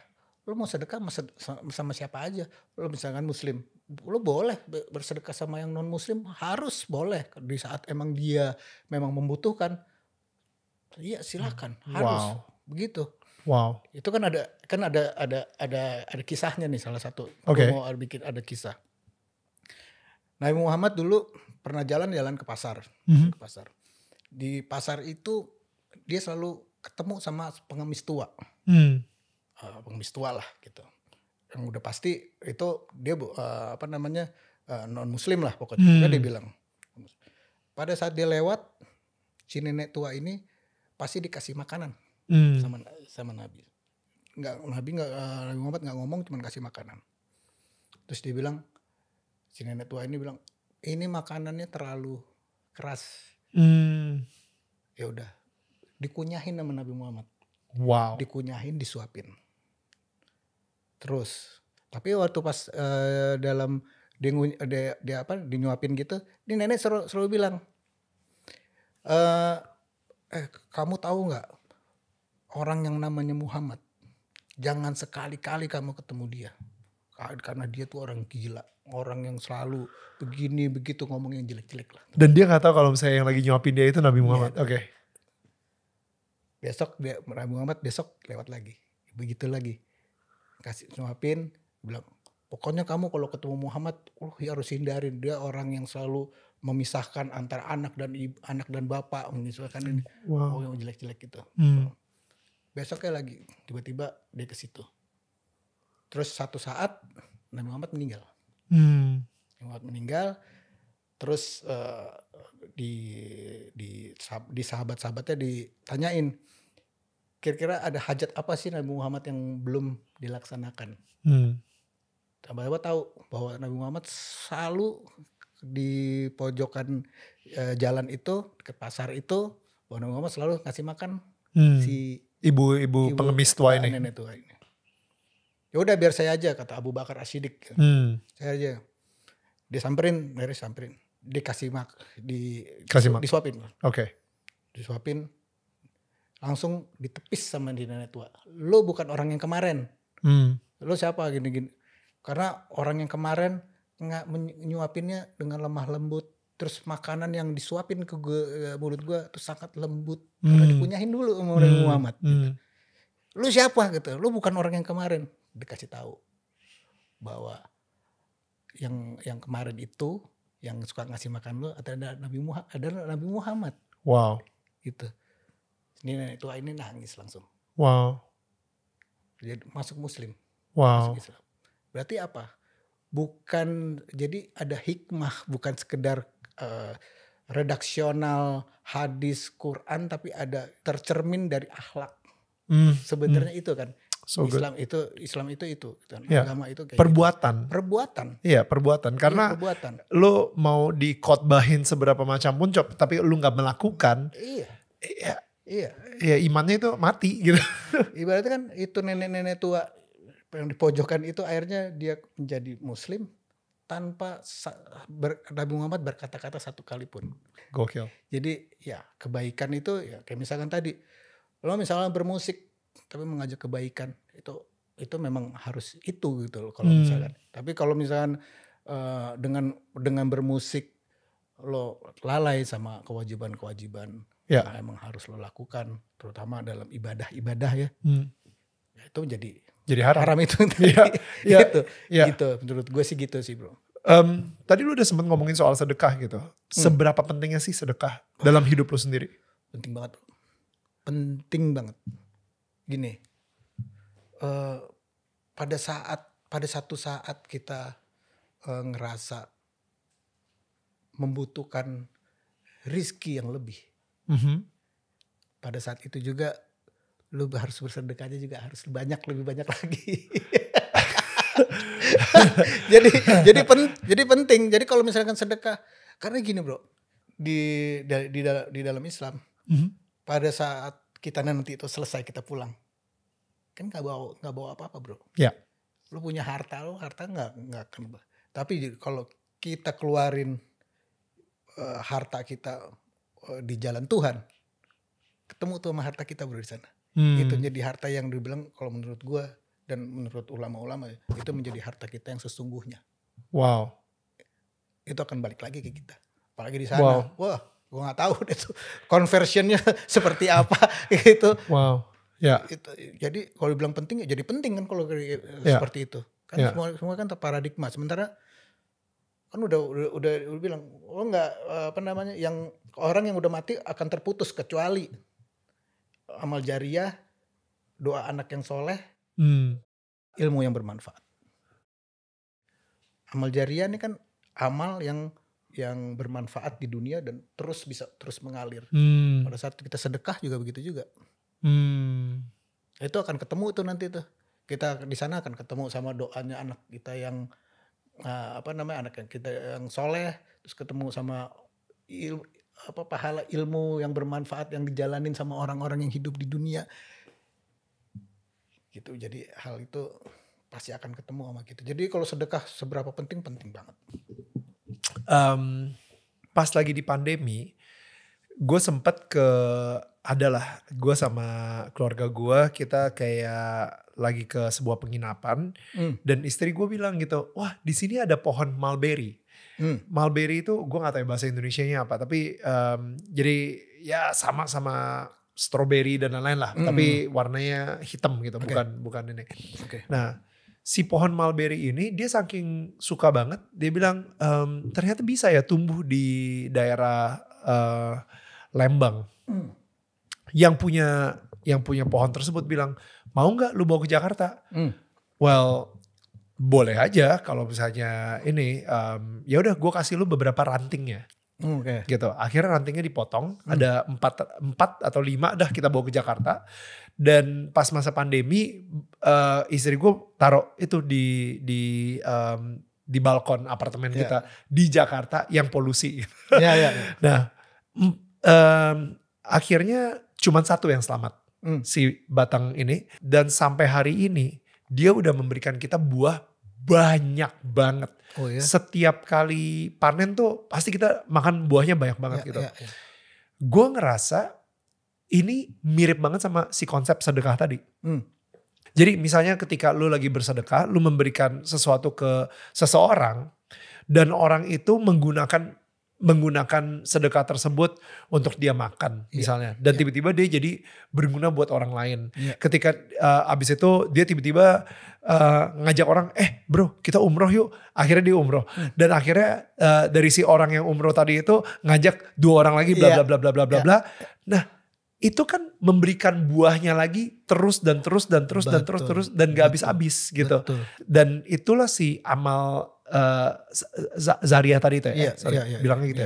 S2: sama siapa aja. Lo misalkan muslim, lo boleh bersedekah sama yang non muslim, harus boleh di saat emang dia memang membutuhkan. Iya silakan, harus begitu.
S1: Wow.
S2: Itu kan ada kisahnya nih, salah satu. Gue mau bikin ada kisah. Nabi Muhammad dulu pernah jalan-jalan ke pasar. Ke pasar. Di pasar itu dia selalu ketemu sama pengemis tua. Pengemis tua lah gitu. Yang udah pasti itu dia non muslim lah pokoknya. Dia bilang pada saat dia lewat, si nenek tua ini pasti dikasih makanan sama Nabi. Nabi Muhammad nggak ngomong, cuma kasih makanan. Terus dia bilang, si nenek tua ini bilang, ini makanannya terlalu keras. Ya udah, dikunyahin sama Nabi Muhammad.
S1: Wow.
S2: Dikunyahin, disuapin. Terus, tapi waktu pas dalam dia dinyuapin gitu, ini nenek selalu bilang, kamu tahu nggak orang yang namanya Muhammad? Jangan sekali-kali kamu ketemu dia, karena dia tuh orang gila, orang yang selalu begini begitu ngomong yang jelek-jelek lah.
S1: Dan dia nggak tahu kalau misalnya yang lagi nyuapin dia itu Nabi Muhammad. Oke.
S2: Besok Nabi Muhammad besok lewat lagi, begitu lagi, kasih nyuapin, bilang pokoknya kamu kalau ketemu Muhammad, harus hindarin, dia orang yang selalu memisahkan antara anak dan bapak, misalkan ini, yang jelek-jelek gitu. Besoknya lagi tiba-tiba dia ke situ. Terus satu saat Nabi Muhammad meninggal. Nabi Muhammad meninggal. Terus di sahabat-sahabatnya ditanyain, kira-kira ada hajat apa sih Nabi Muhammad yang belum dilaksanakan? Sahabat-sahabat tahu bahwa Nabi Muhammad selalu di pojokan jalan itu, dekat pasar itu, bahwa Nabi Muhammad selalu ngasih makan si ibu
S1: pengemis tua ini.
S2: Nenek tua ini. Ya udah biar saya aja, kata Abu Bakar As-Siddiq. Saya aja. Dia samperin. Dikasih disuapin.
S1: Oke.
S2: Disuapin, langsung ditepis sama nenek tua. Lo bukan orang yang kemarin. Lo siapa gini-gini. Karena orang yang kemarin nggak menyuapinnya dengan lemah lembut. Terus makanan yang disuapin ke mulut gue tuh sangat lembut. Karena dikunyahin dulu sama Nabi Muhammad. Gitu. Lu siapa gitu? Lu bukan orang yang kemarin. Dikasih tahu bahwa yang kemarin itu, yang suka ngasih makan lu, ada Nabi Muhammad.
S1: Wow.
S2: Gitu. Ini nenek tua ini nangis langsung.
S1: Wow.
S2: Jadi masuk Muslim.
S1: Wow.
S2: Masuk Islam. Berarti apa? Bukan, jadi ada hikmah, bukan sekedar redaksional hadis Quran, tapi ada tercermin dari akhlak. Sebenarnya itu kan. Islam itu kan. Agama itu kayak
S1: perbuatan.
S2: Gitu. Perbuatan.
S1: Iya, perbuatan. Karena lu mau dikotbahin seberapa macam pun, tapi lu nggak melakukan. Iya, imannya itu mati gitu.
S2: Ibaratnya kan itu nenek-nenek tua yang di pojokan itu akhirnya dia menjadi Muslim tanpa Nabi Muhammad berkata-kata satu kali pun.
S1: Gokil.
S2: Jadi ya kebaikan itu ya kayak misalkan tadi, lo misalnya bermusik tapi mengajak kebaikan, itu memang harus itu gitu loh kalau misalkan. Tapi kalau misalkan dengan bermusik lo lalai sama kewajiban-kewajiban yang emang harus lo lakukan, terutama dalam ibadah ya, itu jadi haram itu. Gitu. Menurut gue sih gitu sih bro.
S1: Tadi lu udah sempat ngomongin soal sedekah gitu. Seberapa pentingnya sih sedekah dalam hidup lu sendiri?
S2: Penting banget bro. Penting banget. Gini, pada satu saat kita ngerasa membutuhkan rizki yang lebih, pada saat itu juga lu harus bersedekahnya juga harus lebih banyak lagi. jadi penting. Jadi kalau misalkan sedekah, karena gini bro, di dalam Islam, pada saat kita nanti itu selesai kita pulang, kan nggak bawa apa-apa bro.
S1: Ya.
S2: Lu punya harta, nggak akan. Tapi kalau kita keluarin harta kita di jalan Tuhan, ketemu tuh sama harta kita bro di sana. Itu jadi harta yang dibilang kalau menurut gue dan menurut ulama-ulama itu menjadi harta kita yang sesungguhnya.
S1: Wow.
S2: Itu akan balik lagi ke kita. Apalagi di sana. Wow. Wah, gue nggak tahu itu conversionnya seperti apa gitu.
S1: Wow. Ya.
S2: Jadi kalau dibilang penting ya jadi penting kan kalau seperti itu. Kan semua kan terparadigma. Sementara kan udah bilang nggak yang orang yang udah mati akan terputus kecuali amal jariah, doa anak yang soleh, ilmu yang bermanfaat. Amal jariah ini kan amal yang bermanfaat di dunia dan bisa terus mengalir. Pada saat kita sedekah juga begitu juga. Itu akan ketemu tuh nanti tuh. Kita di sana akan ketemu sama doanya anak kita yang anak kita yang soleh, terus ketemu sama pahala ilmu yang bermanfaat yang dijalanin sama orang-orang yang hidup di dunia. Gitu. Jadi hal itu pasti akan ketemu sama kita. Jadi kalau sedekah seberapa penting banget.
S1: Pas lagi di pandemi, gue sempet gue sama keluarga gue, kita kayak lagi ke sebuah penginapan, dan istri gue bilang gitu, wah di sini ada pohon mulberry. Mulberry itu gue gak tahu bahasa Indonesianya apa, tapi jadi ya sama strawberry dan lain-lain lah, tapi warnanya hitam gitu, bukan ini. Nah, si pohon mulberry ini dia saking suka banget, dia bilang ternyata bisa ya tumbuh di daerah Lembang. Yang punya pohon tersebut bilang, mau nggak lu bawa ke Jakarta? Well, boleh aja kalau misalnya ini, ya udah gue kasih lu beberapa rantingnya. Gitu. Akhirnya rantingnya dipotong, ada 4 atau 5 dah kita bawa ke Jakarta. Dan pas masa pandemi, istri gue taruh itu di balkon apartemen kita di Jakarta yang polusi. Nah, akhirnya cuma 1 yang selamat, si batang ini. Dan sampai hari ini dia udah memberikan kita buah banyak banget. Oh, ya? Setiap kali panen tuh pasti kita makan buahnya banyak banget gitu. Gue ngerasa ini mirip banget sama si konsep sedekah tadi. Jadi misalnya ketika lu lagi bersedekah, lu memberikan sesuatu ke seseorang dan orang itu menggunakan sedekah tersebut untuk dia makan misalnya. Dan tiba-tiba dia jadi berguna buat orang lain. Ketika abis itu dia tiba-tiba ngajak orang, bro kita umroh yuk. Akhirnya dia umroh. Dan akhirnya dari si orang yang umroh tadi itu ngajak 2 orang lagi bla bla bla bla bla bla. Nah itu kan memberikan buahnya lagi terus dan gak habis-habis gitu. Dan itulah si amal Zariah tadi itu bilangnya gitu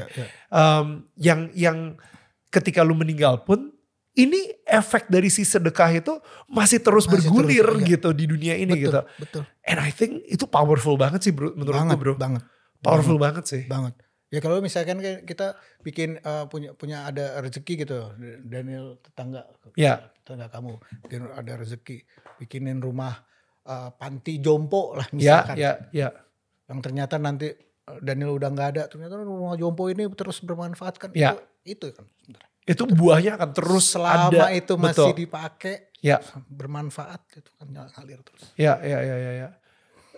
S1: yang ketika lu meninggal pun ini efek dari si sedekah itu masih terus bergulir gitu di dunia ini. Betul. And I think itu powerful banget sih bro, menurut gue bro. Powerful banget sih.
S2: Ya kalau misalkan kita bikin punya ada rezeki gitu, Daniel tetangga kamu bikin ada rezeki, bikinin rumah panti jompo lah misalkan. Yang ternyata nanti Daniel udah nggak ada, ternyata rumah jompo ini terus bermanfaat kan. Itu kan sebenarnya.
S1: Itu buahnya akan terus
S2: selama
S1: ada.
S2: Itu masih dipakai, bermanfaat itu kan ngalir terus.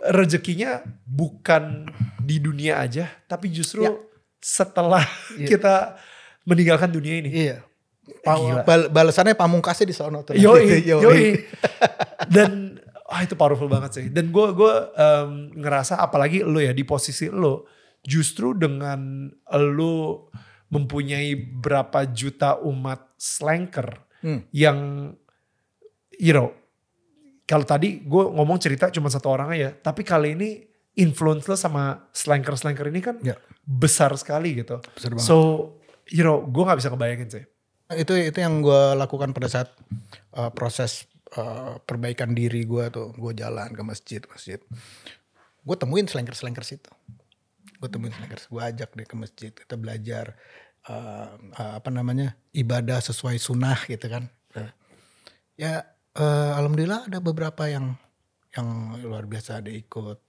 S1: Rezekinya bukan di dunia aja, tapi justru setelah kita meninggalkan dunia ini.
S2: Balasannya pamungkasnya di sono tuh.
S1: Yoi. Dan itu powerful banget sih. Dan gue ngerasa apalagi lo ya di posisi lo, justru dengan lo mempunyai berapa juta umat slanker yang kalau tadi gue ngomong cerita cuma 1 orang aja, tapi kali ini influence lo sama slanker ini kan besar sekali gitu. So gue gak bisa ngebayangin sih.
S2: Itu yang gue lakukan pada saat proses perbaikan diri gue tuh. Gue jalan ke masjid. Gue temuin slankers itu. Gue ajak dia ke masjid. Kita belajar ibadah sesuai sunnah gitu kan. Ya alhamdulillah ada beberapa yang luar biasa ada ikut.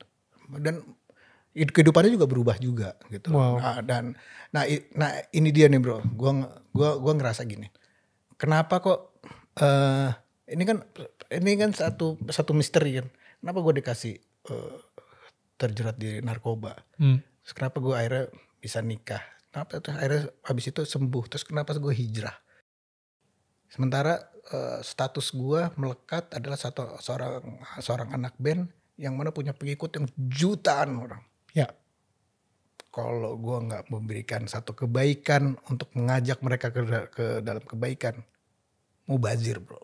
S2: Dan kehidupannya juga berubah juga gitu.
S1: Wow.
S2: Nah ini dia nih bro. Gue ngerasa gini. Kenapa kok ini kan satu misteri kan. Kenapa gue dikasih terjerat di narkoba? Terus kenapa gue akhirnya bisa nikah? Kenapa terus akhirnya habis itu sembuh? Terus kenapa gue hijrah? Sementara status gue melekat adalah seorang anak band yang mana punya pengikut yang jutaan orang.
S1: Ya.
S2: Kalau gue nggak memberikan satu kebaikan untuk mengajak mereka ke dalam kebaikan, mubazir bro.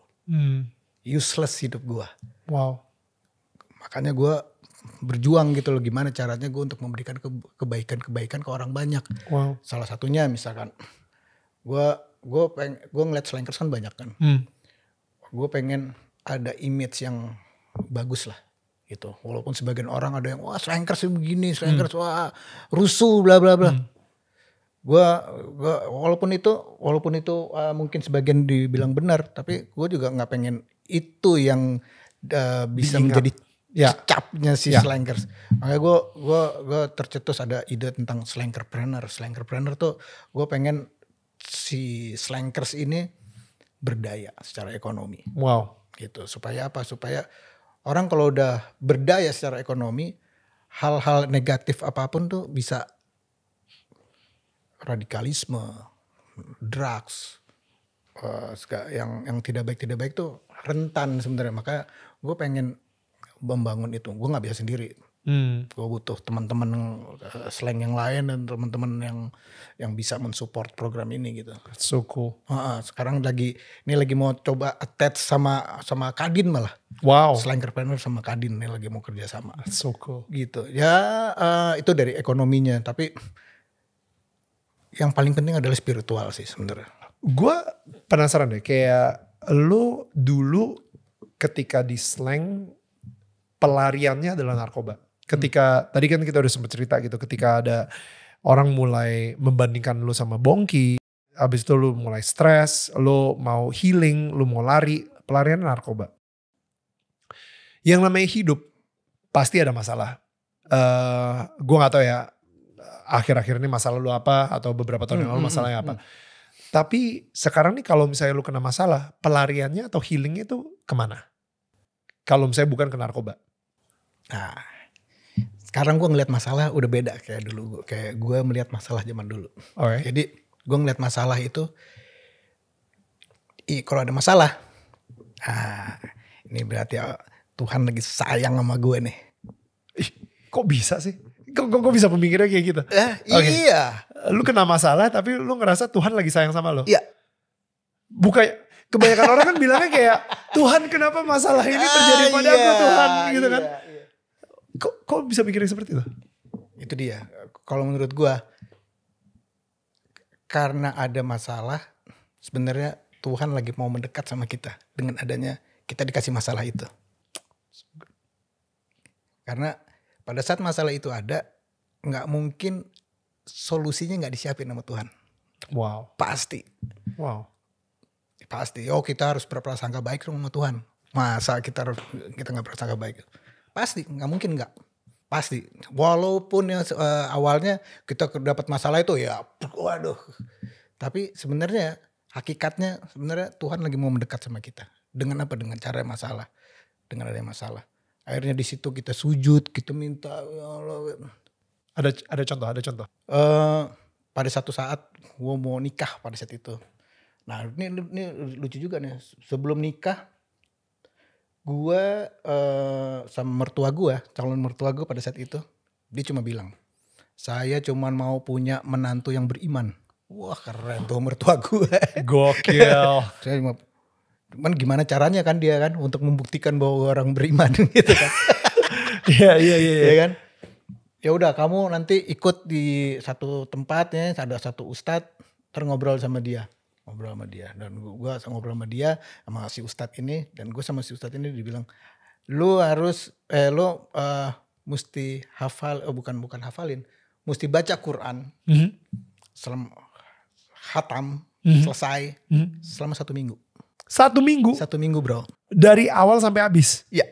S2: Useless hidup gue.
S1: Wow.
S2: Makanya gue berjuang gitu loh, gimana caranya gue untuk memberikan kebaikan ke orang banyak.
S1: Wow.
S2: Salah satunya misalkan gue ngeliat slankers kan banyak kan. Gue pengen ada image yang bagus lah gitu. Walaupun sebagian orang ada yang wah slankers begini, slankers wah rusuh bla bla bla. Gue walaupun itu mungkin sebagian dibilang benar, tapi gue juga nggak pengen itu yang bisa menjadi capnya si slankers. Makanya gue tercetus ada ide tentang slankerpreneur. Slankerpreneur tuh gue pengen si slankers ini berdaya secara ekonomi.
S1: Wow.
S2: Gitu. Supaya apa? Supaya orang kalau udah berdaya secara ekonomi, hal-hal negatif apapun tuh bisa, radikalisme, drugs, yang tidak baik tuh rentan sebenarnya. Makanya gue pengen membangun itu. Gue nggak bisa sendiri. Gue butuh teman-teman slang yang lain dan teman-teman yang bisa mensupport program ini gitu.
S1: That's so cool.
S2: Sekarang lagi mau coba attach sama Kadin malah.
S1: Wow.
S2: Slankerpreneur sama Kadin nih lagi mau kerja sama.
S1: That's so cool.
S2: Gitu. Ya itu dari ekonominya, tapi yang paling penting adalah spiritual sih sebenarnya.
S1: Gue penasaran deh, kayak lo dulu ketika di slang pelariannya adalah narkoba. Ketika tadi kan kita udah sempat cerita gitu, ketika ada orang mulai membandingkan lo sama Bongki, abis itu lo mulai stres, lo mau healing, lo mau lari, pelarian narkoba. Yang namanya hidup pasti ada masalah. Gue gak tahu ya akhir-akhir ini masalah lo apa, atau beberapa tahun yang lalu masalahnya apa. Tapi sekarang nih kalau misalnya lo kena masalah, pelariannya atau healingnya itu kemana? Kalau misalnya bukan ke narkoba.
S2: Nah, sekarang gue ngeliat masalah udah beda kayak dulu. Kayak gue melihat masalah zaman dulu.
S1: Okay.
S2: Jadi gue ngeliat masalah itu, kalau ada masalah, ini berarti Tuhan lagi sayang sama gue nih.
S1: Kok bisa sih? Kok bisa pemikirannya kayak gitu? Okay.
S2: Iya.
S1: Lu kena masalah tapi lu ngerasa Tuhan lagi sayang sama lo?
S2: Iya.
S1: Bukan, kebanyakan orang kan bilangnya kayak Tuhan kenapa masalah ini terjadi padaku Tuhan gitu kan? Iya. Kok bisa pikirin seperti itu?
S2: Itu dia. Kalau menurut gue, karena ada masalah, sebenarnya Tuhan lagi mau mendekat sama kita dengan adanya kita dikasih masalah itu. Karena pada saat masalah itu ada, nggak mungkin solusinya nggak disiapin sama Tuhan.
S1: Wow.
S2: Pasti.
S1: Wow.
S2: Pasti. Oh kita harus berprasangka baik sama Tuhan. Masa kita nggak berprasangka baik? Pasti, nggak mungkin nggak. Pasti. Walaupun yang awalnya kita dapat masalah itu ya, waduh. Tapi sebenarnya hakikatnya sebenarnya Tuhan lagi mau mendekat sama kita. Dengan apa? Dengan cara masalah. Dengan ada masalah. Akhirnya di situ kita sujud, kita minta ya Allah.
S1: Ada contoh.
S2: Pada satu saat gue mau nikah pada saat itu. Nah ini lucu juga nih. Sebelum nikah, gue sama mertua gue, calon mertua gue pada saat itu, dia cuma bilang, saya cuma mau punya menantu yang beriman. Wah keren tuh mertua gue.
S1: Gokil.
S2: Saya cuman gimana caranya kan dia kan untuk membuktikan bahwa orang beriman gitu kan. Iya kan. Ya udah kamu nanti ikut di satu tempat ya, ada satu ustadz, ngobrol sama dia. Ngobrol sama dia. Dan gue ngobrol sama dia, sama si Ustadz ini. Dan gue sama si Ustadz ini dibilang, lu harus, mesti hafal, bukan hafalin. Mesti baca Quran. Selama hatam, selesai. Selama 1 minggu.
S1: 1 minggu?
S2: 1 minggu bro.
S1: Dari awal sampai habis?
S2: Iya.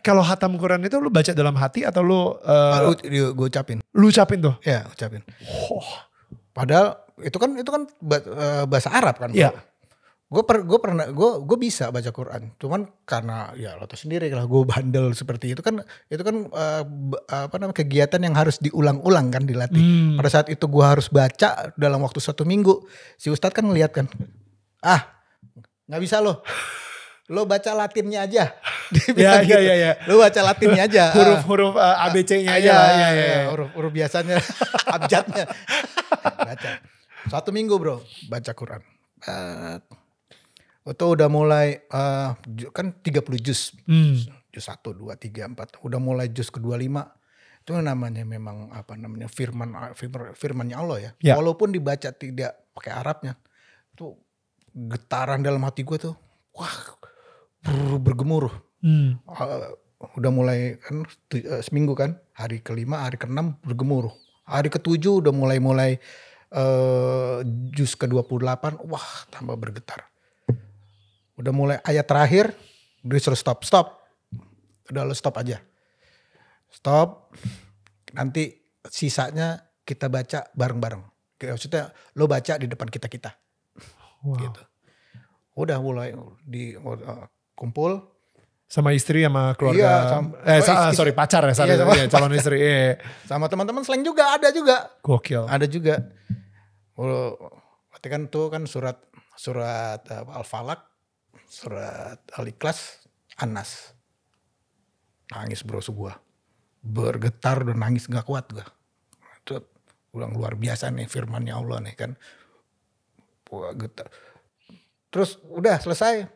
S1: Kalau hatam Quran itu lu baca dalam hati atau lu
S2: gue ucapin.
S1: Lu ucapin tuh?
S2: Iya, ucapin. Padahal itu kan bahasa Arab kan. Iya. Gue bisa baca Quran. Cuman karena ya lo tau sendiri lah, gue bandel seperti itu kan kegiatan yang harus diulang-ulang kan, dilatih. Pada saat itu gue harus baca dalam waktu 1 minggu. Si Ustadz kan ngeliat kan, nggak bisa lo baca Latinnya aja.
S1: Iya.
S2: Lu baca Latinnya aja.
S1: Huruf ABC-nya aja.
S2: Iya. Huruf biasanya, abjadnya. Baca. 1 minggu bro, baca Quran. Itu udah mulai, kan 30 juz. Juz 1, 2, 3, 4. Udah mulai juz ke-25. Itu namanya memang firmannya Allah ya. Walaupun dibaca tidak pakai Arabnya. Itu getaran dalam hati gue tuh. Wah, bergemuruh. Udah mulai kan seminggu kan, hari ke-5, hari ke-6 bergemuruh. Hari ke-7 udah mulai juz ke-28, wah tambah bergetar. Udah mulai ayat terakhir, disuruh stop. Udah lo stop aja. Stop, nanti sisanya kita baca bareng-bareng. Maksudnya lo baca di depan kita-kita. Wow. Gitu. Udah mulai kumpul
S1: sama istri sama keluarga. Iya, pacar ya, calon istri.
S2: Sama teman-teman slang juga ada juga.
S1: Gokil.
S2: Ada juga. Berarti kan tuh kan surat Al-Falaq, surat Al-Ikhlas, An-Nas. Nangis bro gua. Bergetar dan nangis gak kuat gua. Itu ulang luar biasa nih firmannya Allah nih kan. Wah, getar. Terus udah selesai,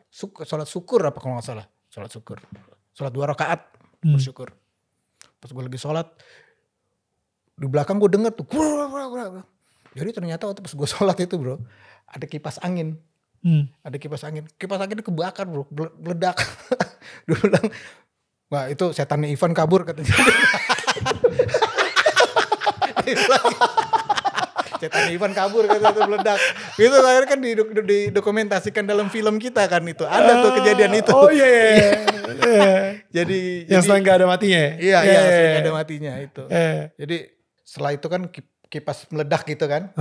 S2: sholat syukur apa kalau gak salah. Sholat syukur. Sholat 2 rakaat, bersyukur. Pas gue lagi sholat, di belakang gue denger tuh. Jadi ternyata waktu pas gue sholat itu bro, ada kipas angin. Ada kipas angin. Kipas angin kebakar bro, meledak. Dia bilang, wah itu setannya Ivan kabur katanya. Setan Ivan kabur kata itu meledak. Itu akhirnya kan didokumentasikan dalam film kita kan itu. Ada tuh kejadian itu.
S1: Oh iya.
S2: Jadi
S1: yang selain gak ada matinya.
S2: Iya, selain gak ada matinya itu. Jadi setelah itu kan kipas meledak gitu kan.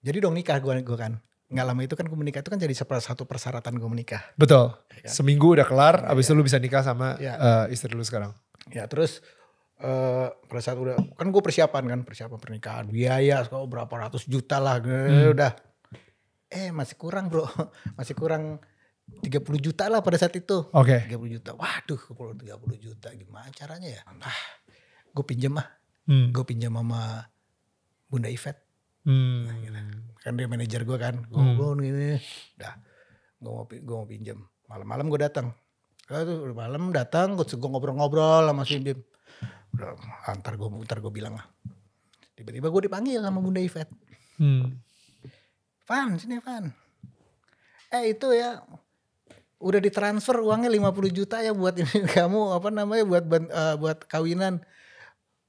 S2: Jadi dong nikah gue kan. Nggak lama itu kan gue menikah, itu kan jadi satu persyaratan gue menikah.
S1: Betul. Ya kan? Seminggu udah kelar, abis itu lu bisa nikah sama istri lu sekarang. Ya
S2: terus pada saat udah kan gue persiapan pernikahan, biaya berapa ratus juta lah, udah masih kurang bro, masih kurang 30 juta lah pada saat itu. 30 juta, waduh 30 juta gimana caranya ya? Gue pinjam gue pinjam sama Bunda Ivet. Kan dia manajer gue kan, gue gini, udah gue mau pinjam. Malam-malam gue datang, malam datang, gue ngobrol-ngobrol sama si Bim. Udah, ntar gue bilang lah. Tiba-tiba gue dipanggil sama Bunda Ivet. Van, sini Van. Itu ya udah ditransfer uangnya 50 juta ya buat ini kamu buat kawinan.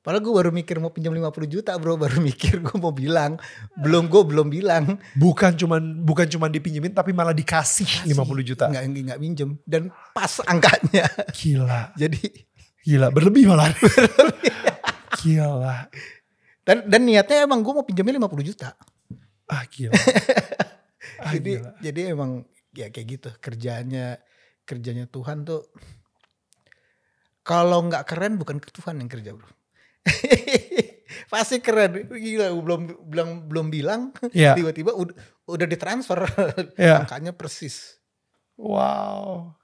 S2: Padahal gue baru mikir mau pinjam 50 juta bro, baru mikir gue mau bilang. Belum bilang.
S1: Bukan cuman dipinjemin tapi malah dikasih 50 juta.
S2: Enggak minjem dan pas angkanya.
S1: Gila.
S2: Gila,
S1: berlebih malah. Gila.
S2: Dan niatnya emang gue mau pinjemin 50 juta.
S1: Gila.
S2: Jadi emang ya kayak gitu kerjanya Tuhan tuh. Kalau nggak keren bukan Tuhan yang kerja bro. Pasti keren. Gila, belum bilang tiba-tiba udah ditransfer. Angkanya persis.
S1: Wow.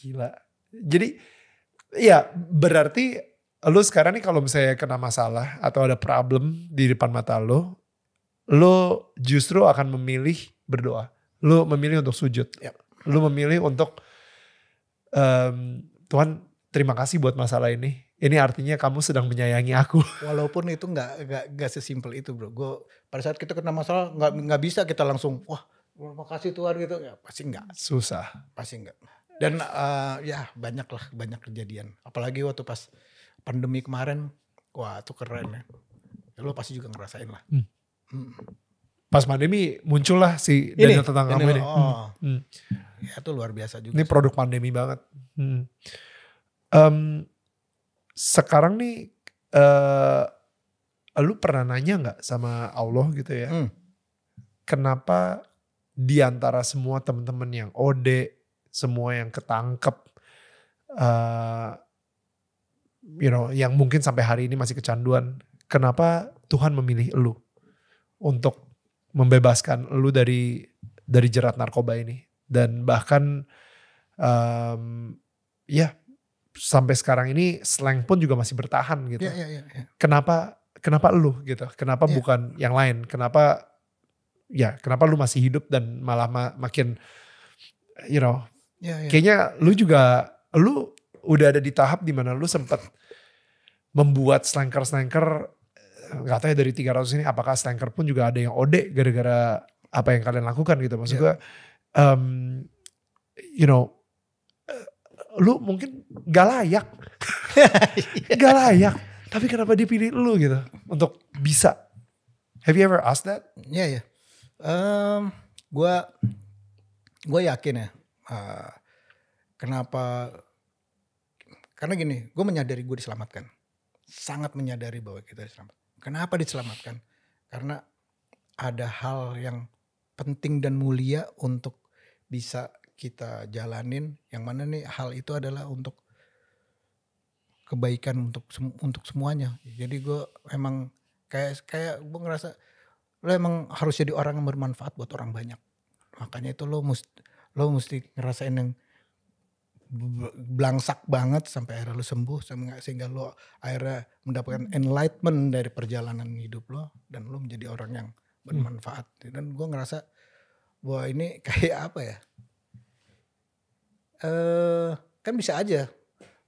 S1: Gila. Jadi iya, berarti lu sekarang nih kalau misalnya kena masalah atau ada problem di depan mata lu justru akan memilih berdoa. Lu memilih untuk sujud. Lu memilih untuk Tuhan terima kasih buat masalah ini. ini artinya kamu sedang menyayangi aku.
S2: Walaupun itu nggak sesimpel itu bro. Gue pada saat kita kena masalah nggak bisa kita langsung wah terima kasih Tuhan gitu. Ya, pasti nggak.
S1: Susah.
S2: Pasti nggak. Dan ya banyak kejadian. Apalagi waktu pas pandemi kemarin, wah itu keren ya. Lo pasti juga ngerasain lah.
S1: Pas pandemi muncullah si Daniel Tetangga kamu ini.
S2: Ya itu luar biasa juga.
S1: Ini produk pandemi banget. Sekarang nih, lu pernah nanya gak sama Allah gitu ya? Kenapa di antara semua teman-teman yang OD, semua yang ketangkep, yang mungkin sampai hari ini masih kecanduan, kenapa Tuhan memilih lu untuk membebaskan lu dari jerat narkoba ini? Dan bahkan sampai sekarang ini slang pun juga masih bertahan gitu. Kenapa lu gitu? Kenapa bukan yang lain? Kenapa lu masih hidup dan malah makin kayaknya lu udah ada di tahap dimana lu sempat membuat slanker gak tahu ya dari 300 ini apakah slanker pun juga ada yang OD gara-gara apa yang kalian lakukan gitu. Maksud gue lu mungkin gak layak. Gak layak. Tapi kenapa dia pilih lu gitu untuk bisa? Have you ever asked that?
S2: Iya. Gue yakin ya. Kenapa? Karena gini, gue menyadari gue diselamatkan. Sangat menyadari bahwa kita diselamatkan. Kenapa diselamatkan? Karena ada hal yang penting dan mulia untuk bisa kita jalanin, yang mana nih hal itu adalah untuk kebaikan untuk semuanya. Jadi gue emang kayak gue ngerasa lo emang harus jadi orang yang bermanfaat buat orang banyak. Makanya itu lo mesti ngerasain yang belangsak banget sampai akhirnya lo sembuh, sehingga lo akhirnya mendapatkan enlightenment dari perjalanan hidup lo dan lo menjadi orang yang bermanfaat. Dan gue ngerasa bahwa ini kayak apa ya? Kan bisa aja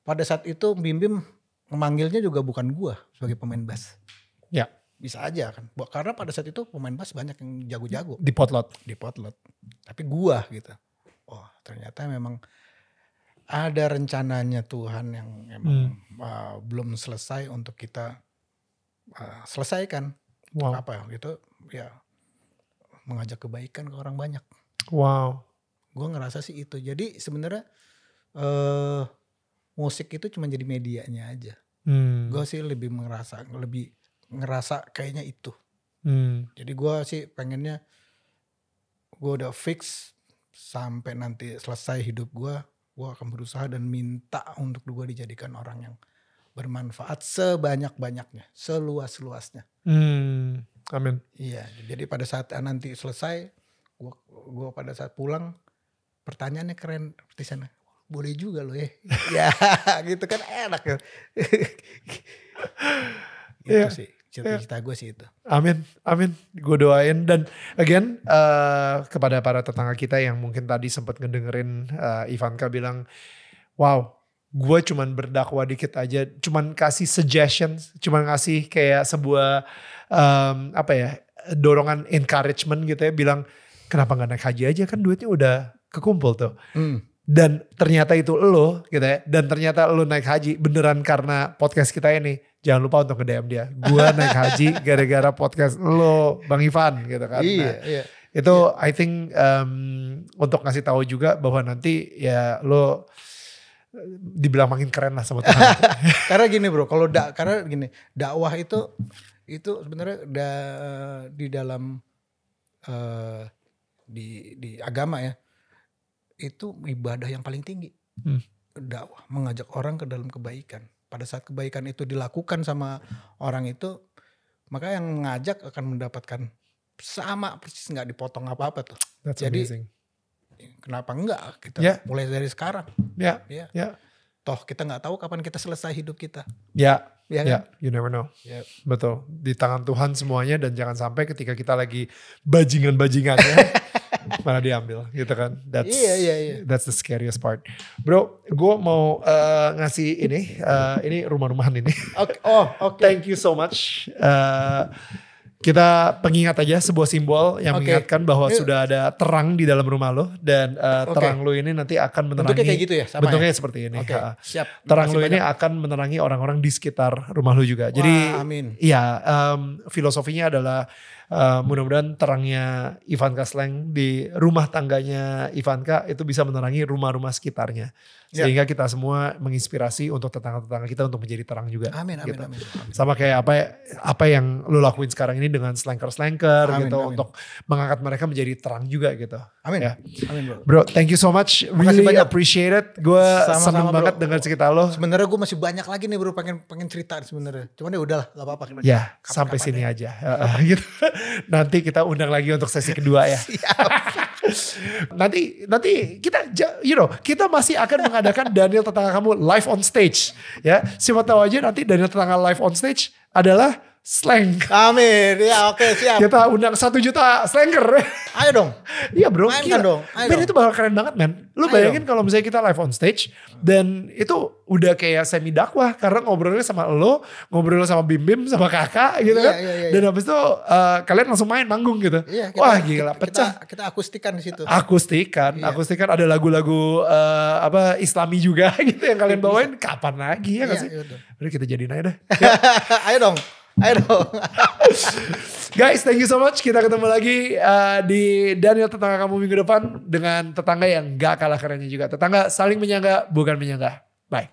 S2: pada saat itu Bim memanggilnya juga bukan gua sebagai pemain bass.
S1: Ya.
S2: Bisa aja kan. Karena pada saat itu pemain bass banyak yang jago-jago.
S1: Di potlot.
S2: Tapi gua gitu. Oh ternyata memang ada rencananya Tuhan yang memang belum selesai untuk kita selesaikan.
S1: Wow.
S2: Apa gitu ya. Mengajak kebaikan ke orang banyak.
S1: Wow.
S2: Gue ngerasa sih itu. Jadi sebenarnya musik itu cuma jadi medianya aja. Gue sih lebih ngerasa kayaknya itu. Jadi gue sih pengennya gue udah fix sampai nanti selesai hidup gue akan berusaha dan minta untuk gue dijadikan orang yang bermanfaat sebanyak-banyaknya, seluas-luasnya.
S1: Amin.
S2: Iya, jadi pada saat nanti selesai, gue pada saat pulang, pertanyaannya keren di sana. Boleh juga loh ya. Ya gitu kan enak ya. Gitu sih. Cita-cita gue sih itu.
S1: Amin. Gue doain. Dan again kepada para tetangga kita yang mungkin tadi sempat ngedengerin Ivanka bilang, wow gue cuman berdakwah dikit aja. Cuman kasih suggestions. Cuman ngasih kayak sebuah dorongan encouragement gitu ya. Bilang kenapa gak naik haji aja, kan duitnya udah kekumpul tuh. Dan ternyata itu lo gitu ya. Dan ternyata lo naik haji beneran karena podcast kita ini. Jangan lupa untuk nge-DM dia. Gue naik haji gara-gara podcast lo Bang Ivan gitu kan.
S2: Iya.
S1: Itu I think untuk ngasih tahu juga bahwa nanti ya lo dibilang makin keren lah sama Tuhan.
S2: Karena gini bro, karena gini, dakwah itu sebenarnya di dalam di agama ya. Itu ibadah yang paling tinggi. Dakwah, mengajak orang ke dalam kebaikan. Pada saat kebaikan itu dilakukan sama orang itu, maka yang mengajak akan mendapatkan sama persis, nggak dipotong apa-apa tuh.
S1: That's
S2: jadi
S1: amazing.
S2: Kenapa enggak kita mulai dari sekarang?
S1: Ya.
S2: Toh kita nggak tahu kapan kita selesai hidup kita.
S1: Ya
S2: kan?
S1: You never know. Betul. Di tangan Tuhan semuanya, dan jangan sampai ketika kita lagi bajingan-bajingannya Malah diambil gitu kan.
S2: Iya.
S1: That's the scariest part. Bro, gue mau ngasih ini rumah-rumahan ini.
S2: Oke.
S1: Thank you so much. Kita pengingat aja sebuah simbol yang mengingatkan bahwa sudah ada terang di dalam rumah lo. Dan terang lo ini nanti akan menerangi.
S2: Bentuknya kayak gitu ya? Sama
S1: bentuknya
S2: ya?
S1: seperti ini.
S2: Siap.
S1: Terang lo ini akan menerangi orang-orang di sekitar rumah lo juga. Jadi
S2: amin.
S1: Iya, filosofinya adalah mudah-mudahan terangnya Ivanka Slang di rumah tangganya Ivanka itu bisa menerangi rumah-rumah sekitarnya. Sehingga kita semua menginspirasi untuk tetangga-tetangga kita untuk menjadi terang juga.
S2: Amin.
S1: Sama kayak apa yang lu lakuin sekarang ini dengan slanker-slanker gitu. Untuk mengangkat mereka menjadi terang juga gitu.
S2: Amin.
S1: Ya.
S2: Amin
S1: bro. Thank you so much. Really appreciate it. Gue seneng banget dengar cerita lo.
S2: Sebenarnya gue masih banyak lagi nih bro pengen cerita sebenarnya. Cuman ya udahlah gak apa-apa.
S1: Ya sampai sini aja. Gitu. Nanti kita undang lagi untuk sesi kedua ya. nanti kita kita masih akan mengadakan Daniel Tetangga Kamu live on stage ya. Siapa tahu aja nanti Daniel Tetangga live on stage adalah Slang.
S2: Amin. Ya oke, siap.
S1: Kita undang 1 juta slanger.
S2: Ayo dong.
S1: Iya bro.
S2: Mainkan dong.
S1: Men itu bakal keren banget men. Lu bayangin kalau misalnya kita live on stage. Dan itu udah kayak semi dakwah. Karena ngobrolnya sama lo. Ngobrolnya sama Bim sama kakak gitu kan.
S2: Iya.
S1: Dan habis itu kalian langsung main manggung gitu.
S2: Iya,
S1: wah gila pecah.
S2: Kita akustikan di situ.
S1: Akustikan ada lagu-lagu Islami juga gitu yang kalian bawain. Kapan lagi ya gak sih? Udah kita jadiin aja dah.
S2: Ayo dong.
S1: Guys, thank you so much. Kita ketemu lagi di Daniel Tetangga Kamu minggu depan dengan tetangga yang gak kalah kerennya juga. Tetangga saling menyangga, bukan menyangga. Bye.